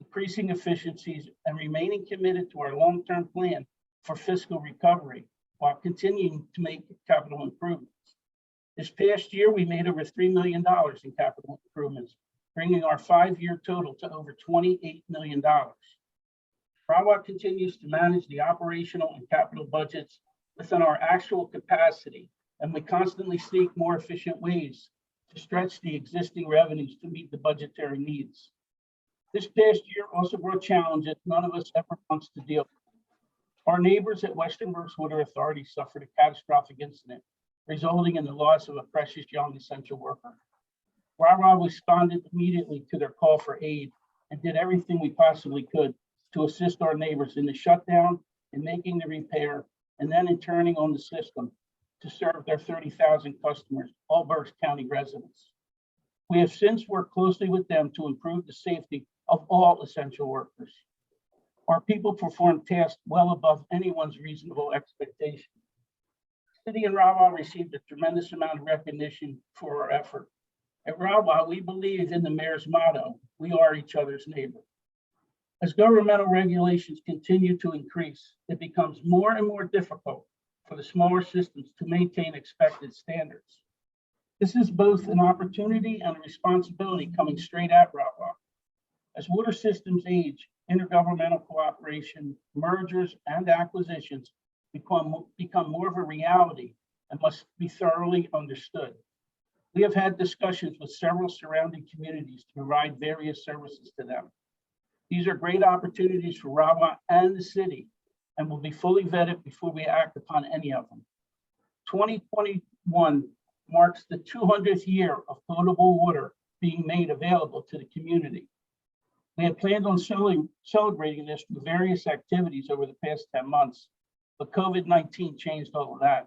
increasing efficiencies, and remaining committed to our long-term plan for fiscal recovery while continuing to make capital improvements. This past year, we made over $3 million in capital improvements, bringing our 5-year total to over $28 million. Rawa continues to manage the operational and capital budgets within our actual capacity, and we constantly seek more efficient ways to stretch the existing revenues to meet the budgetary needs. This past year also brought challenges none of us ever wants to deal with. Our neighbors at Western Berks Water Authority suffered a catastrophic incident, resulting in the loss of a precious young essential worker. Rawa responded immediately to their call for aid and did everything we possibly could to assist our neighbors in the shutdown, in making the repair, and then in turning on the system to serve their 30,000 customers, all Berks County residents. We have since worked closely with them to improve the safety of all essential workers. Our people perform tasks well above anyone's reasonable expectation. City and Rawa received a tremendous amount of recognition for our effort. At Rawa, we believe in the mayor's motto, we are each other's neighbor. As governmental regulations continue to increase, it becomes more and more difficult for the smaller systems to maintain expected standards. This is both an opportunity and a responsibility coming straight at Rawa. As water systems age, intergovernmental cooperation, mergers, and acquisitions become more of a reality and must be thoroughly understood. We have had discussions with several surrounding communities to provide various services to them. These are great opportunities for Rawa and the city and will be fully vetted before we act upon any of them. 2021 marks the 200th year of potable water being made available to the community. We had planned on celebrating this with various activities over the past 10 months, but COVID-19 changed all of that.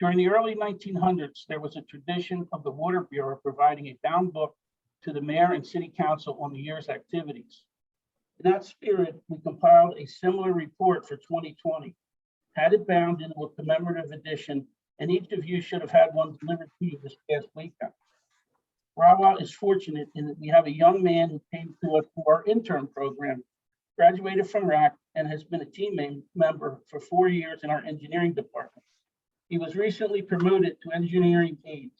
During the early 1900s, there was a tradition of the Water Bureau providing a bound book to the mayor and city council on the year's activities. In that spirit, we compiled a similar report for 2020, had it bound into a commemorative edition, and each of you should have had one delivered to you this past weekend. Rawa is fortunate in that we have a young man who came to us for our intern program, graduated from RAC, and has been a team member for 4 years in our engineering department. He was recently promoted to engineering aide.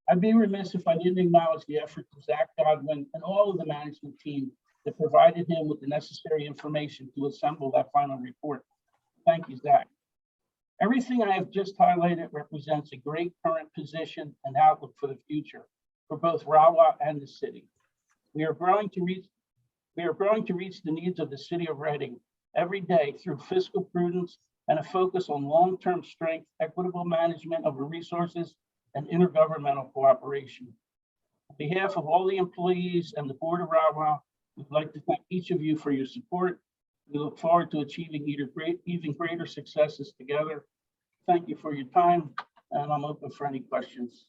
I'd be remiss if I didn't acknowledge the efforts of Zach Godwin and all of the management team that provided him with the necessary information to assemble that final report. Thank you, Zach. Everything I have just highlighted represents a great current position and outlook for the future for both Rawa and the city. We are growing to reach the needs of the city of Reading every day through fiscal prudence and a focus on long-term strength, equitable management of our resources, and intergovernmental cooperation. On behalf of all the employees and the board of Rawa, we'd like to thank each of you for your support. We look forward to achieving even greater successes together. Thank you for your time, and I'm open for any questions.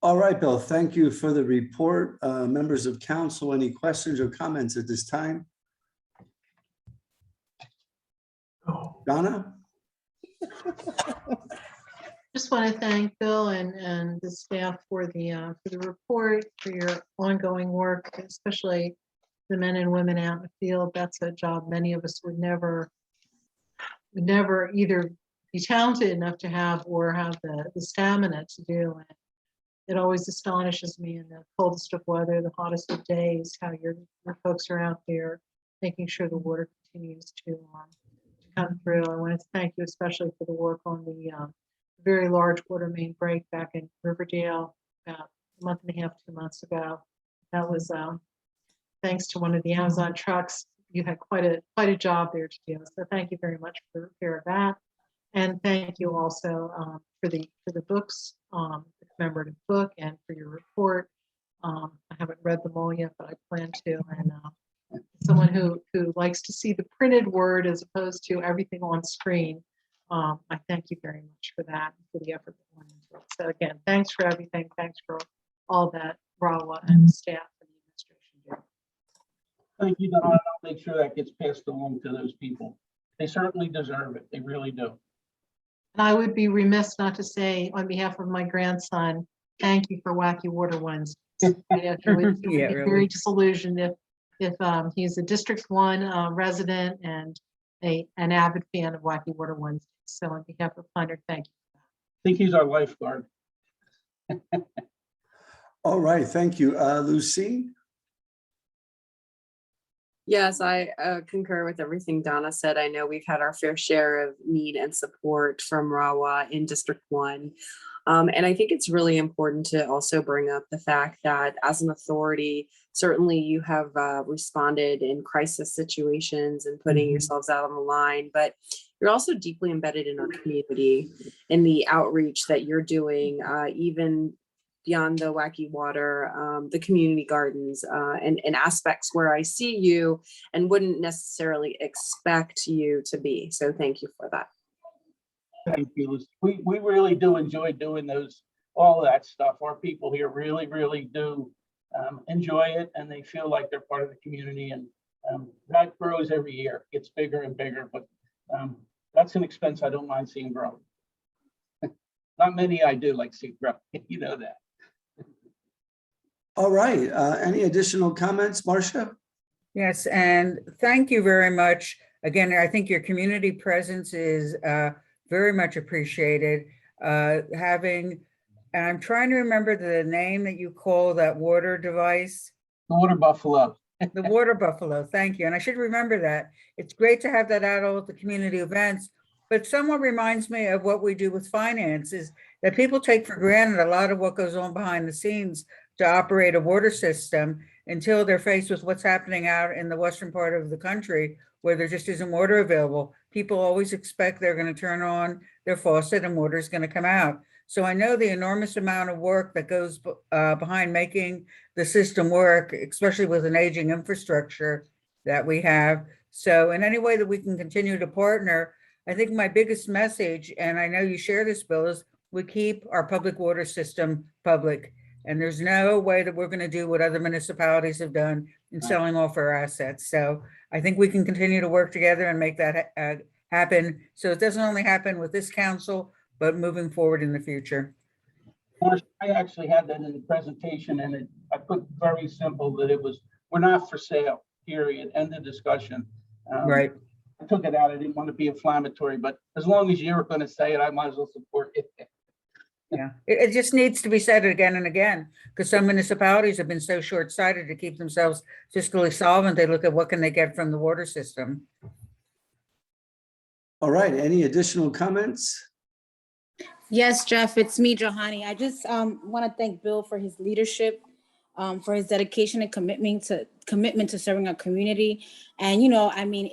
All right, Bill, thank you for the report. Members of council, any questions or comments at this time? Donna? Just want to thank Bill and the staff for the report, for your ongoing work, especially the men and women out in the field. That's a job many of us would never either be talented enough to have or have the stamina to do. And it always astonishes me in the coldest of weather, the hottest of days, how your folks are out there making sure the water continues to come through. I want to thank you especially for the work on the very large water main break back in Riverdale about a month and a half, 2 months ago. That was thanks to one of the Amazon trucks. You had quite a job there to do. So thank you very much for the repair of that. And thank you also for the books, the commemorative book, and for your report. I haven't read them all yet, but I plan to. And someone who likes to see the printed word as opposed to everything on screen, I thank you very much for that, for the effort that went into it. So again, thanks for everything. Thanks for all that Rawa and the staff and the administration do. Thank you, Don. I'll make sure that gets passed along to those people. They certainly deserve it. They really do. And I would be remiss not to say on behalf of my grandson, thank you for Wacky Water Ones. He would be very disillusioned if he's a District 1 resident and an avid fan of Wacky Water Ones. So on behalf of Thunder, thank you. I think he's our lifeguard. All right, thank you. Lucy? Yes, I concur with everything Donna said. I know we've had our fair share of need and support from Rawa in District 1. And I think it's really important to also bring up the fact that as an authority, certainly you have responded in crisis situations and putting yourselves out on the line, but you're also deeply embedded in our community in the outreach that you're doing, even beyond the Wacky Water, the community gardens, and aspects where I see you and wouldn't necessarily expect you to be. So thank you for that. Thank you. We really do enjoy doing those, all that stuff. Our people here really, really do enjoy it, and they feel like they're part of the community, and that grows every year, gets bigger and bigger, but that's an expense I don't mind seeing grow. Not many I do like see grow, you know that. All right, any additional comments, Marcia? Yes, and thank you very much. Again, I think your community presence is very much appreciated. And I'm trying to remember the name that you call that water device. The water buffalo. The water buffalo, thank you. And I should remember that. It's great to have that out at the community events, but somewhat reminds me of what we do with finances, that people take for granted a lot of what goes on behind the scenes to operate a water system until they're faced with what's happening out in the western part of the country where there just isn't water available. People always expect they're going to turn on their faucet and water is going to come out. So I know the enormous amount of work that goes behind making the system work, especially with an aging infrastructure that we have. So in any way that we can continue to partner, I think my biggest message, and I know you share this, Bill, is we keep our public water system public. And there's no way that we're going to do what other municipalities have done in selling off our assets. So I think we can continue to work together and make that happen. So it doesn't only happen with this council, but moving forward in the future. I actually had that in the presentation, and I put very simple that it was, we're not for sale, period, end of discussion. Right. I took it out. I didn't want to be inflammatory, but as long as you're going to say it, I might as well support it. Yeah, it just needs to be said again and again, because some municipalities have been so short-sighted to keep themselves fiscally solvent. They look at what can they get from the water system. All right, any additional comments? Yes, Jeff, it's me, Johanny. I just want to thank Bill for his leadership, for his dedication and commitment to serving our community. And, you know, I mean,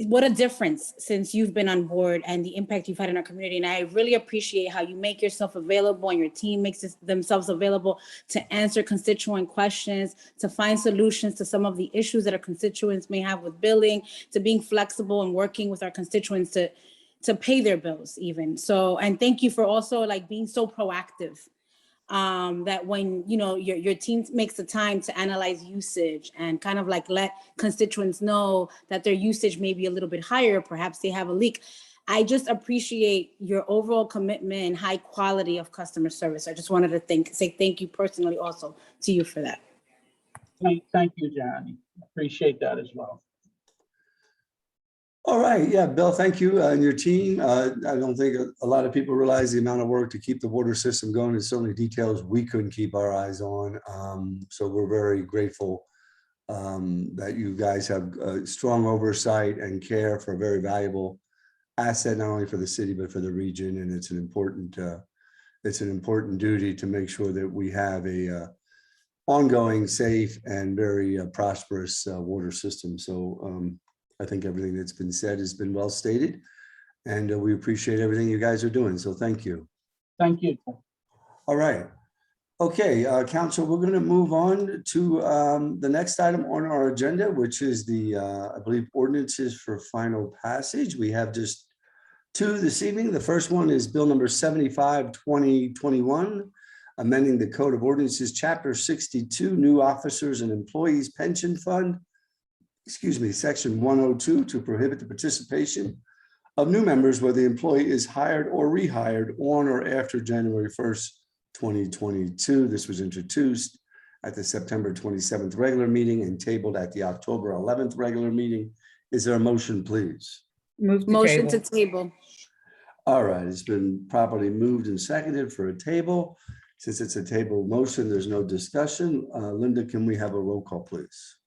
what a difference since you've been on board and the impact you've had in our community. And I really appreciate how you make yourself available and your team makes themselves available to answer constituent questions, to find solutions to some of the issues that our constituents may have with billing, to being flexible and working with our constituents to pay their bills even. So, and thank you for also like being so proactive. That when, you know, your team makes the time to analyze usage and kind of like let constituents know that their usage may be a little bit higher, perhaps they have a leak. I just appreciate your overall commitment and high quality of customer service. I just wanted to say thank you personally also to you for that. Thank you, Johnny. Appreciate that as well. All right, yeah, Bill, thank you and your team. I don't think a lot of people realize the amount of work to keep the water system going. It's certainly details we couldn't keep our eyes on. So we're very grateful that you guys have strong oversight and care for a very valuable asset, not only for the city, but for the region. And it's an important duty to make sure that we have a ongoing, safe, and very prosperous water system. So I think everything that's been said has been well stated, and we appreciate everything you guys are doing. So thank you. Thank you. All right. Okay, Council, we're going to move on to the next item on our agenda, which is the, I believe, ordinances for final passage. We have just two this evening. The first one is Bill number 75, 2021, amending the Code of Ordinances, Chapter 62, New Officers and Employees Pension Fund. Section 102 to prohibit the participation of new members where the employee is hired or rehired on or after January 1st, 2022. This was introduced at the September 27th regular meeting and tabled at the October 11th regular meeting. Is there a motion, please? Motion to table. All right, it's been properly moved and seconded for a table. Since it's a table motion, there's no discussion. Linda, can we have a roll call, please?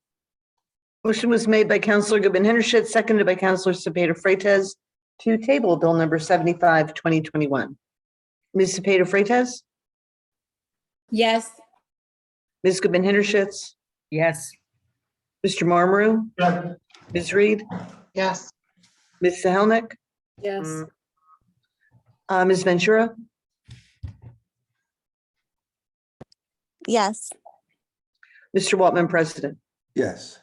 Motion was made by Councilor Goodman Hendershot, seconded by Councilor Cepeda Freitas to table Bill number 75, 2021. Ms. Cepeda Freitas? Yes. Ms. Goodman Hendershot? Yes. Mr. Marmaru? Yes. Ms. Reed? Yes. Ms. Sahelnick? Yes. Ms. Ventura? Yes. Mr. Waltman, President? Yes.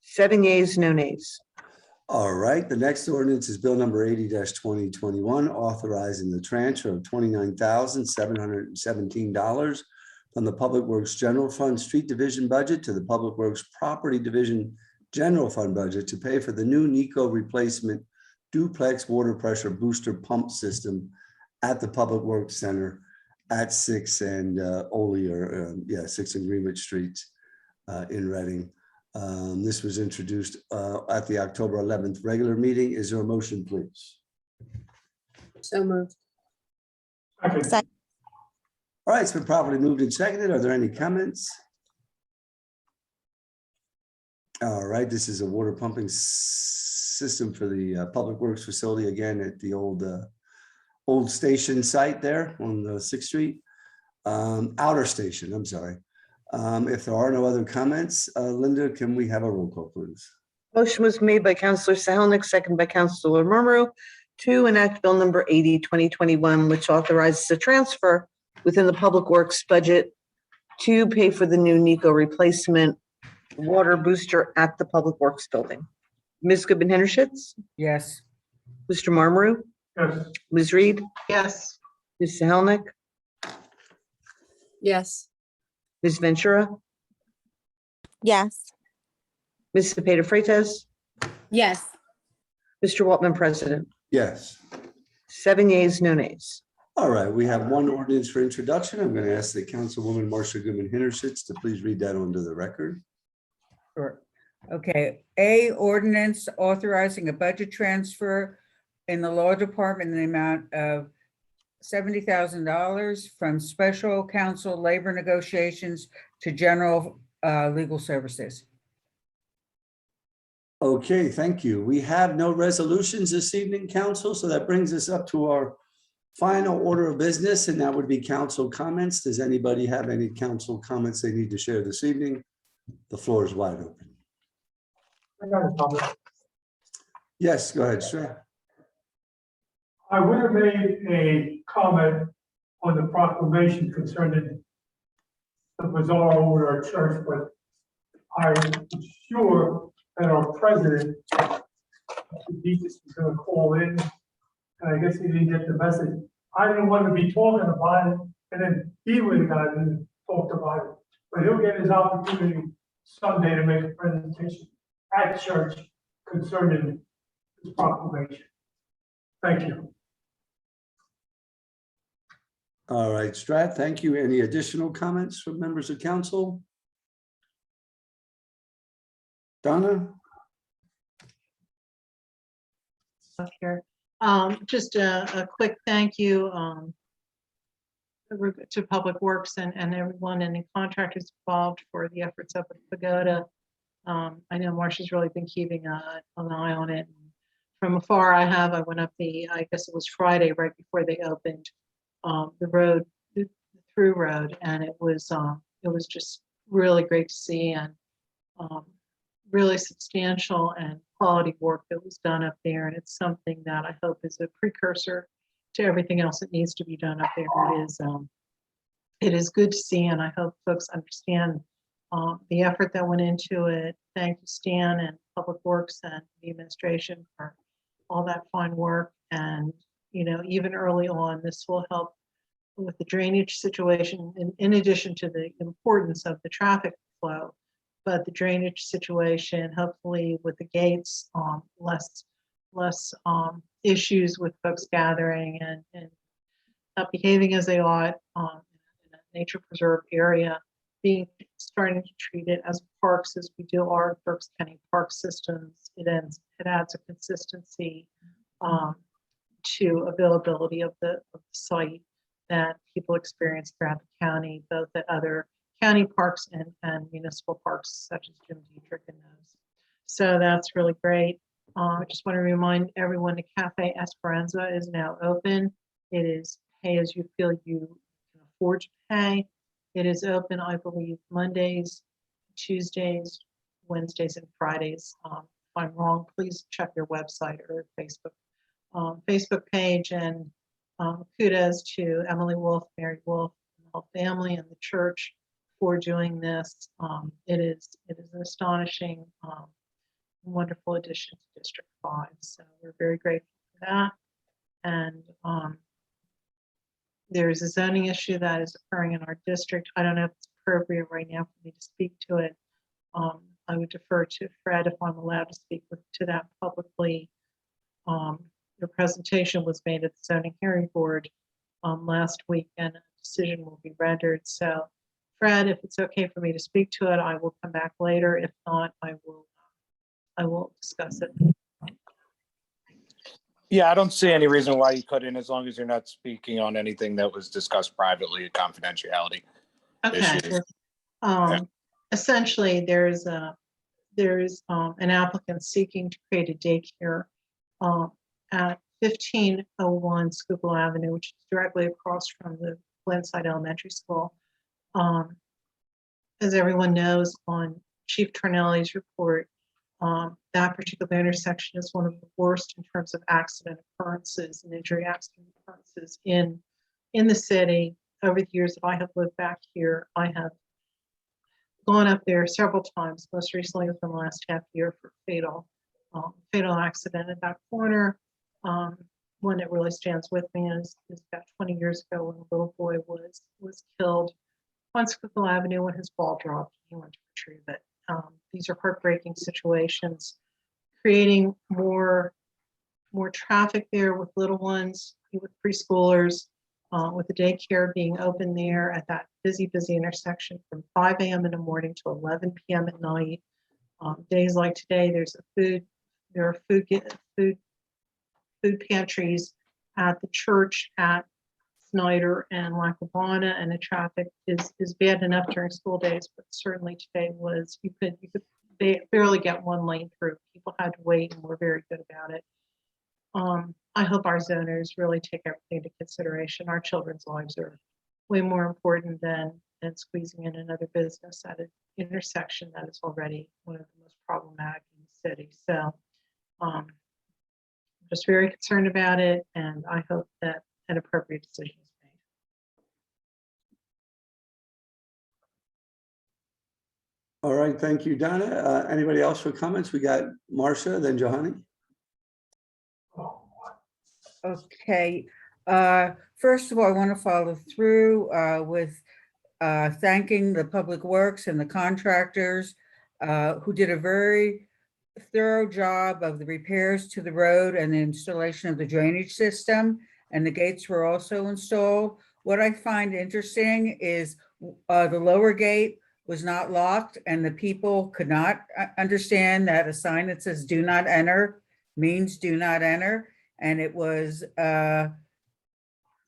7 yeas, no nays. All right, the next ordinance is Bill number 80-2021, authorizing the transfer of $29,717 from the Public Works General Fund Street Division budget to the Public Works Property Division General Fund budget to pay for the new NECO replacement duplex water pressure booster pump system at the Public Works Center at 6 and 6 and Greenwich Streets in Reading. This was introduced at the October 11th regular meeting. Is there a motion, please? So moved. Second. All right, it's been properly moved and seconded. Are there any comments? All right, this is a water pumping system for the Public Works facility, again, at the old station site there on the 6th Street. Outer station, I'm sorry. If there are no other comments, Linda, can we have a roll call, please? Motion was made by Counselor Sahalnik, second by Counselor Marmarow, to enact Bill number 80-2021, which authorizes a transfer within the Public Works budget to pay for the new NECO replacement water booster at the Public Works building. Ms. Goodman Hendershitz, Yes. Mr. Marmarow, Yes. Ms. Reed, Yes. Ms. Sahalnik, Yes. Ms. Ventura, Yes. Ms. Cepeda Freitas, Yes. Mr. Waltman, President. Yes. 7 yeas, no nays. All right, we have one ordinance for introduction. I'm going to ask the Councilwoman Marcia Goodman Hintershitz to please read that onto the record. Sure. Okay, A, ordinance authorizing a budget transfer in the law department in the amount of $70,000 from special counsel labor negotiations to general legal services. Okay, thank you. We have no resolutions this evening, council, so that brings us up to our final order of business, and that would be council comments. Does anybody have any council comments they need to share this evening? The floor is wide open. I got a comment. Yes, go ahead, sir. I would have made a comment on the proclamation concerning the bazaar over our church, but I'm sure that our president, Jesus, is going to call in, and I guess he didn't get the message. I didn't want to be talking about it, and then he would have gotten and talked about it. But he'll get his opportunity Sunday to make a presentation at church concerning this proclamation. Thank you. All right, Strat, thank you. Any additional comments from members of council? Donna? Here. Just a quick thank you to Public Works and everyone and the contractors involved for the efforts up at Pagoda. I know Marcia's really been keeping an eye on it. From afar, I went up I guess it was Friday, right before they opened the road, the through road, and it was just really great to see, and really substantial and quality work that was done up there. And it's something that I hope is a precursor to everything else that needs to be done up there. It is good to see, and I hope folks understand the effort that went into it. Thank you, Stan and Public Works and the administration for all that fine work. And, you know, even early on, this will help with the drainage situation, in addition to the importance of the traffic flow. But the drainage situation, hopefully with the gates, less issues with folks gathering and not behaving as they ought in a nature preserve area, starting to treat it as parks as we do our Berks County park systems. It adds a consistency to availability of the site that people experience throughout the county, both at other county parks and municipal parks such as Jim Dietrich and those. So that's really great. I just want to remind everyone the Cafe Esperanza is now open. It is pay as you feel you can afford to pay. It is open, I believe, Mondays, Tuesdays, Wednesdays, and Fridays. If I'm wrong, please check your website or Facebook page. And kudos to Emily Wolf, Mary Wolf, and the whole family and the church for doing this. It is an astonishing wonderful addition to District 5. So we're very grateful for that. And there's a zoning issue that is occurring in our district. I don't know if it's appropriate right now for me to speak to it. I would defer to Fred if I'm allowed to speak to that publicly. The presentation was made at the zoning hearing board last week, and a decision will be rendered. So Fred, if it's okay for me to speak to it, I will come back later. If not, I will discuss it. Yeah, I don't see any reason why you couldn't, as long as you're not speaking on anything that was discussed privately, confidentiality Okay. issues. Essentially, there's an applicant seeking to create a daycare at 1501 Schuylkill Avenue, which is directly across from the Glenside Elementary School. As everyone knows, on Chief Tornelli's report, that particular intersection is one of the worst in terms of accident occurrences and injury accident occurrences in the city. Over the years that I have lived back here, I have gone up there several times, most recently within the last half year, for fatal accident at that corner. One that really stands with me is about 20 years ago when a little boy was killed on Schuylkill Avenue when his ball dropped. He went to retrieve it. These are heartbreaking situations, creating more traffic there with little ones, with preschoolers, with the daycare being open there at that busy intersection from 5 a.m. in the morning to 11 p.m. at night. Days like today, there are food pantries at the church at Snyder and Lackawanna, and the traffic is bad enough during school days, but certainly today was, you could barely get one lane through. People had to wait, and we're very good about it. I hope our zoners really take everything into consideration. Our children's lives are way more important than squeezing in another business at an intersection that is already one of the most problematic in the city. So I'm just very concerned about it, and I hope that an appropriate decision is made. All right, thank you, Donna. Anybody else for comments? We got Marcia, then Johanny. Okay, first of all, I want to follow through with thanking the Public Works and the contractors who did a very thorough job of the repairs to the road and the installation of the drainage system, and the gates were also installed. What I find interesting is the lower gate was not locked, and the people could not understand that a sign that says "Do not enter" means "Do not enter." And it was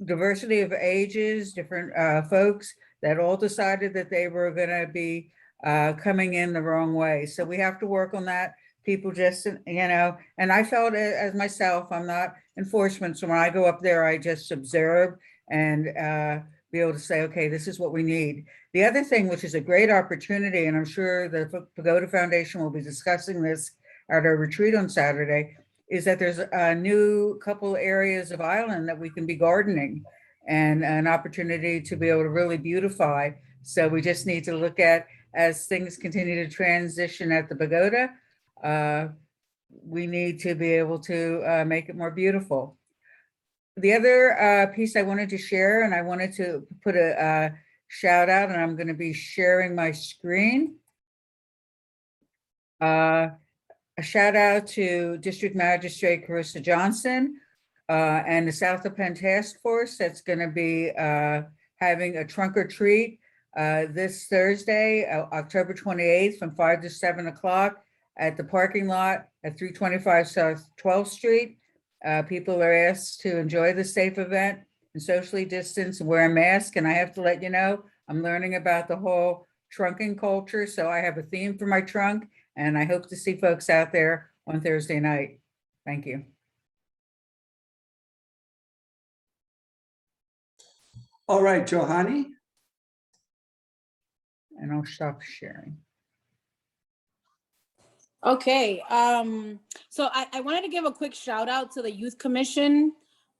diversity of ages, different folks that all decided that they were going to be coming in the wrong way. So we have to work on that. People just, and I felt it as myself, I'm not enforcement. So when I go up there, I just observe and be able to say, okay, this is what we need. The other thing, which is a great opportunity, and I'm sure the Pagoda Foundation will be discussing this at our retreat on Saturday, is that there's a new couple areas of island that we can be gardening and an opportunity to be able to really beautify. So we just need to look at, as things continue to transition at the Pagoda, we need to be able to make it more beautiful. The other piece I wanted to share, and I wanted to put a shout out, and I'm going to be sharing my screen. A shout out to District Magistrate Carissa Johnson and the South of Penn Task Force that's going to be having a trunk or treat this Thursday, October 28th from 5 to 7 o'clock at the parking lot at 325 South 12th Street. People are asked to enjoy the safe event and socially distance and wear a mask. And I have to let you know, I'm learning about the whole trunking culture. So I have a theme for my trunk, and I hope to see folks out there on Thursday night. Thank you. All right, Johanny. And I'll stop sharing. Okay, so I wanted to give a quick shout out to the Youth Commission,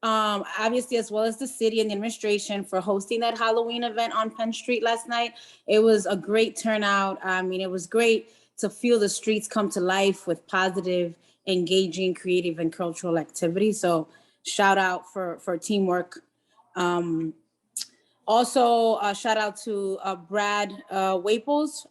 obviously, as well as the city and the administration for hosting that Halloween event on Penn Street last night. It was a great turnout. I mean, it was great to feel the streets come to life with positive, engaging, creative, and cultural activities. So shout out for teamwork. Also, shout out to Brad Waples,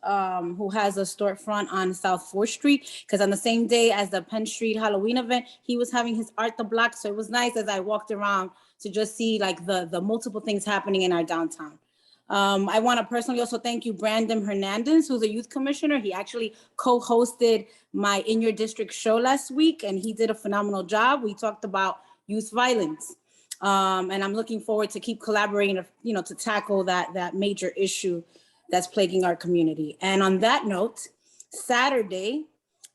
who has a storefront on South 4th Street, because on the same day as the Penn Street Halloween event, he was having his Art the Block. So it was nice as I walked around to just see like the multiple things happening in our downtown. I want to personally also thank you, Brandon Hernandez, who's a youth commissioner. He actually co-hosted my In Your District show last week, and he did a phenomenal job. We talked about youth violence. And I'm looking forward to keep collaborating, to tackle that major issue that's plaguing our community. And on that note, Saturday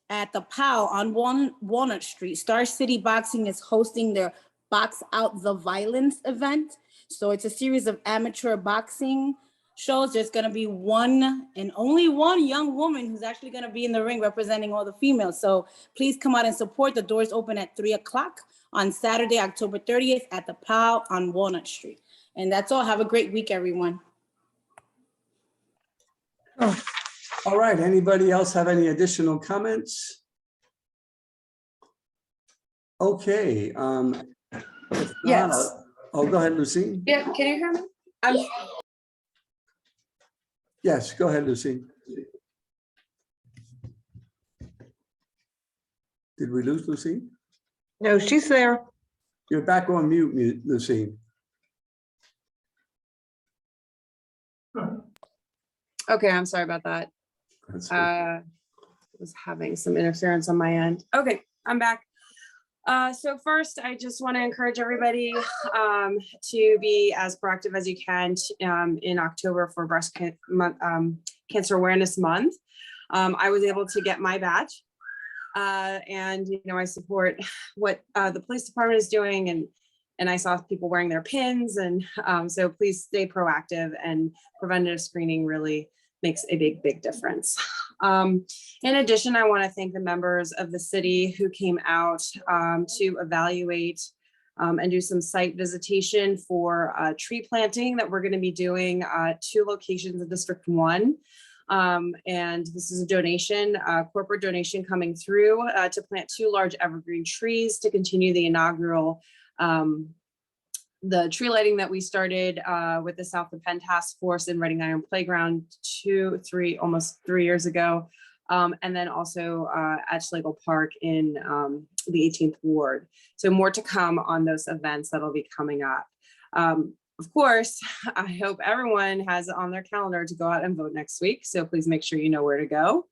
at the POW on Walnut Street, Star City Boxing is hosting their Box Out the Violence event. So it's a series of amateur boxing shows. There's going to be one and only one young woman who's actually going to be in the ring representing all the females. So please come out and support. The doors open at 3:00 on Saturday, October 30th at the POW on Walnut Street. And that's all. Have a great week, everyone. All right, anybody else have any additional comments? Okay. If not, Yes. Oh, go ahead, Lucy. Yeah, can you hear me? Yes, go ahead, Lucy. Did we lose Lucy? No, she's there. You're back on mute, Lucy. Okay, I'm sorry about that. That's good. Was having some interference on my end. Okay, I'm back. So first, I just want to encourage everybody to be as proactive as you can in October for Cancer Awareness Month. I was able to get my badge, and I support what the police department is doing, and I saw people wearing their pins, and so please stay proactive, and preventative screening really makes a big difference. In addition, I want to thank the members of the city who came out to evaluate and do some site visitation for tree planting that we're going to be doing 2 locations in District 1. And this is a donation, corporate donation coming through to plant 2 large evergreen trees to continue the inaugural the tree lighting that we started with the South of Penn Task Force in Reading Iron Playground almost 3 years ago. And then also at Schlegel Park in the 18th Ward. So more to come on those events that'll be coming up. Of course, I hope everyone has on their calendar to go out and vote next week. So please make sure you know where to go.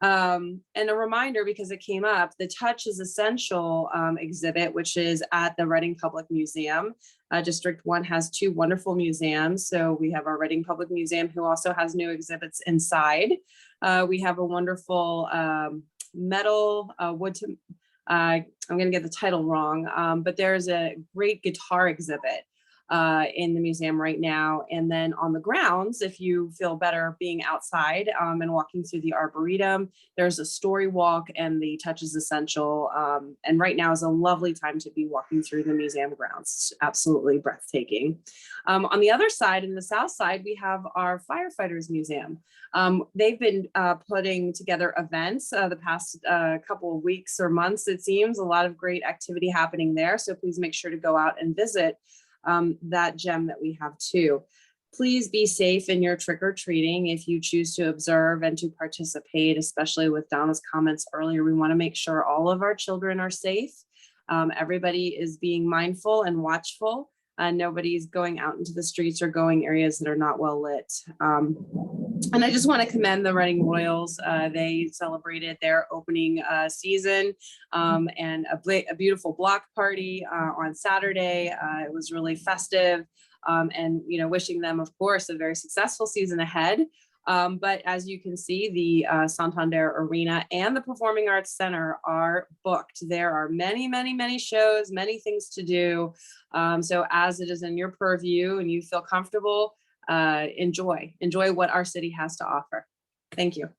And a reminder, because it came up, the Touch is Essential exhibit, which is at the Reading Public Museum. District 1 has 2 wonderful museums. So we have our Reading Public Museum, who also has new exhibits inside. We have a wonderful metal wood to, I'm going to get the title wrong, but there's a great guitar exhibit in the museum right now. And then on the grounds, if you feel better being outside and walking through the Arboretum, there's a story walk, and the Touch is Essential. And right now is a lovely time to be walking through the museum grounds. It's absolutely breathtaking. On the other side, in the south side, we have our Firefighters Museum. They've been putting together events the past couple of weeks or months, it seems. A lot of great activity happening there. So please make sure to go out and visit that gem that we have too. Please be safe in your trick-or-treating. If you choose to observe and to participate, especially with Donna's comments earlier, we want to make sure all of our children are safe. Everybody is being mindful and watchful. Nobody's going out into the streets or going areas that are not well lit. And I just want to commend the Reading Royals. They celebrated their opening season and a beautiful block party on Saturday. It was really festive, and wishing them, of course, a very successful season ahead. But as you can see, the Santander Arena and the Performing Arts Center are booked. There are many shows, many things to do. So as it is in your purview and you feel comfortable, enjoy what our city has to offer. Thank you.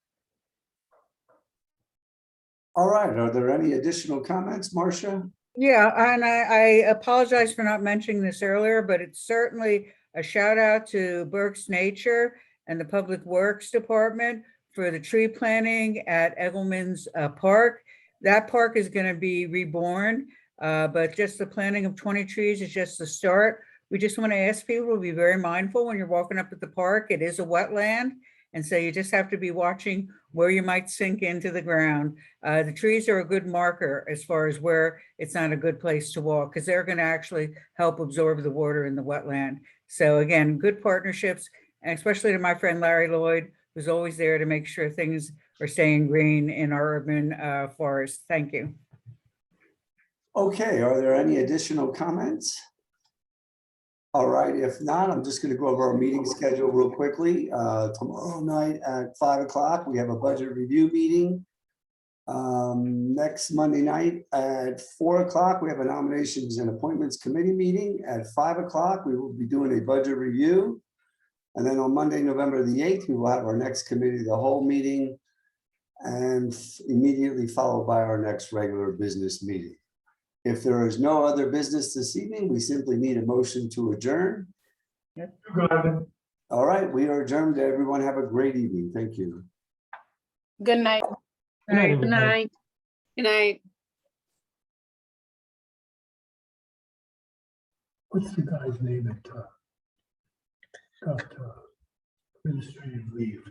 All right, are there any additional comments, Marcia? Yeah, and I apologize for not mentioning this earlier, but it's certainly a shout out to Berks Nature and the Public Works Department for the tree planting at Eggleman's Park. That park is going to be reborn, but just the planting of 20 trees is just the start. We just want to ask people to be very mindful when you're walking up at the park. It is a wetland. And so you just have to be watching where you might sink into the ground. The trees are a good marker as far as where it's not a good place to walk, because they're going to actually help absorb the water in the wetland. So again, good partnerships, and especially to my friend Larry Lloyd, who's always there to make sure things are staying green in our urban forest. Thank you. Okay, are there any additional comments? All right, if not, I'm just going to go over our meeting schedule real quickly. Tomorrow night at 5 o'clock, we have a budget review meeting. Next Monday night at 4 o'clock, we have a nominations and appointments committee meeting. At 5 o'clock, we will be doing a budget review. And then on Monday, November the 8th, we will have our next committee, of the whole meeting, and immediately followed by our next regular business meeting. If there is no other business this evening, we simply need a motion to adjourn. All right, we are adjourned. Everyone have a great evening. Thank you. Good night. Good night, Good everybody. night. Good night. What's the guy's name at, got, administrative leave?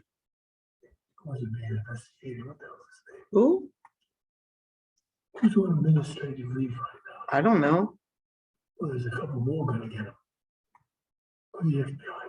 Wasn't being investigated. What the hell is his name? Who? Who's on administrative leave right now? I don't know. Well, there's a couple more gonna get him. The FBI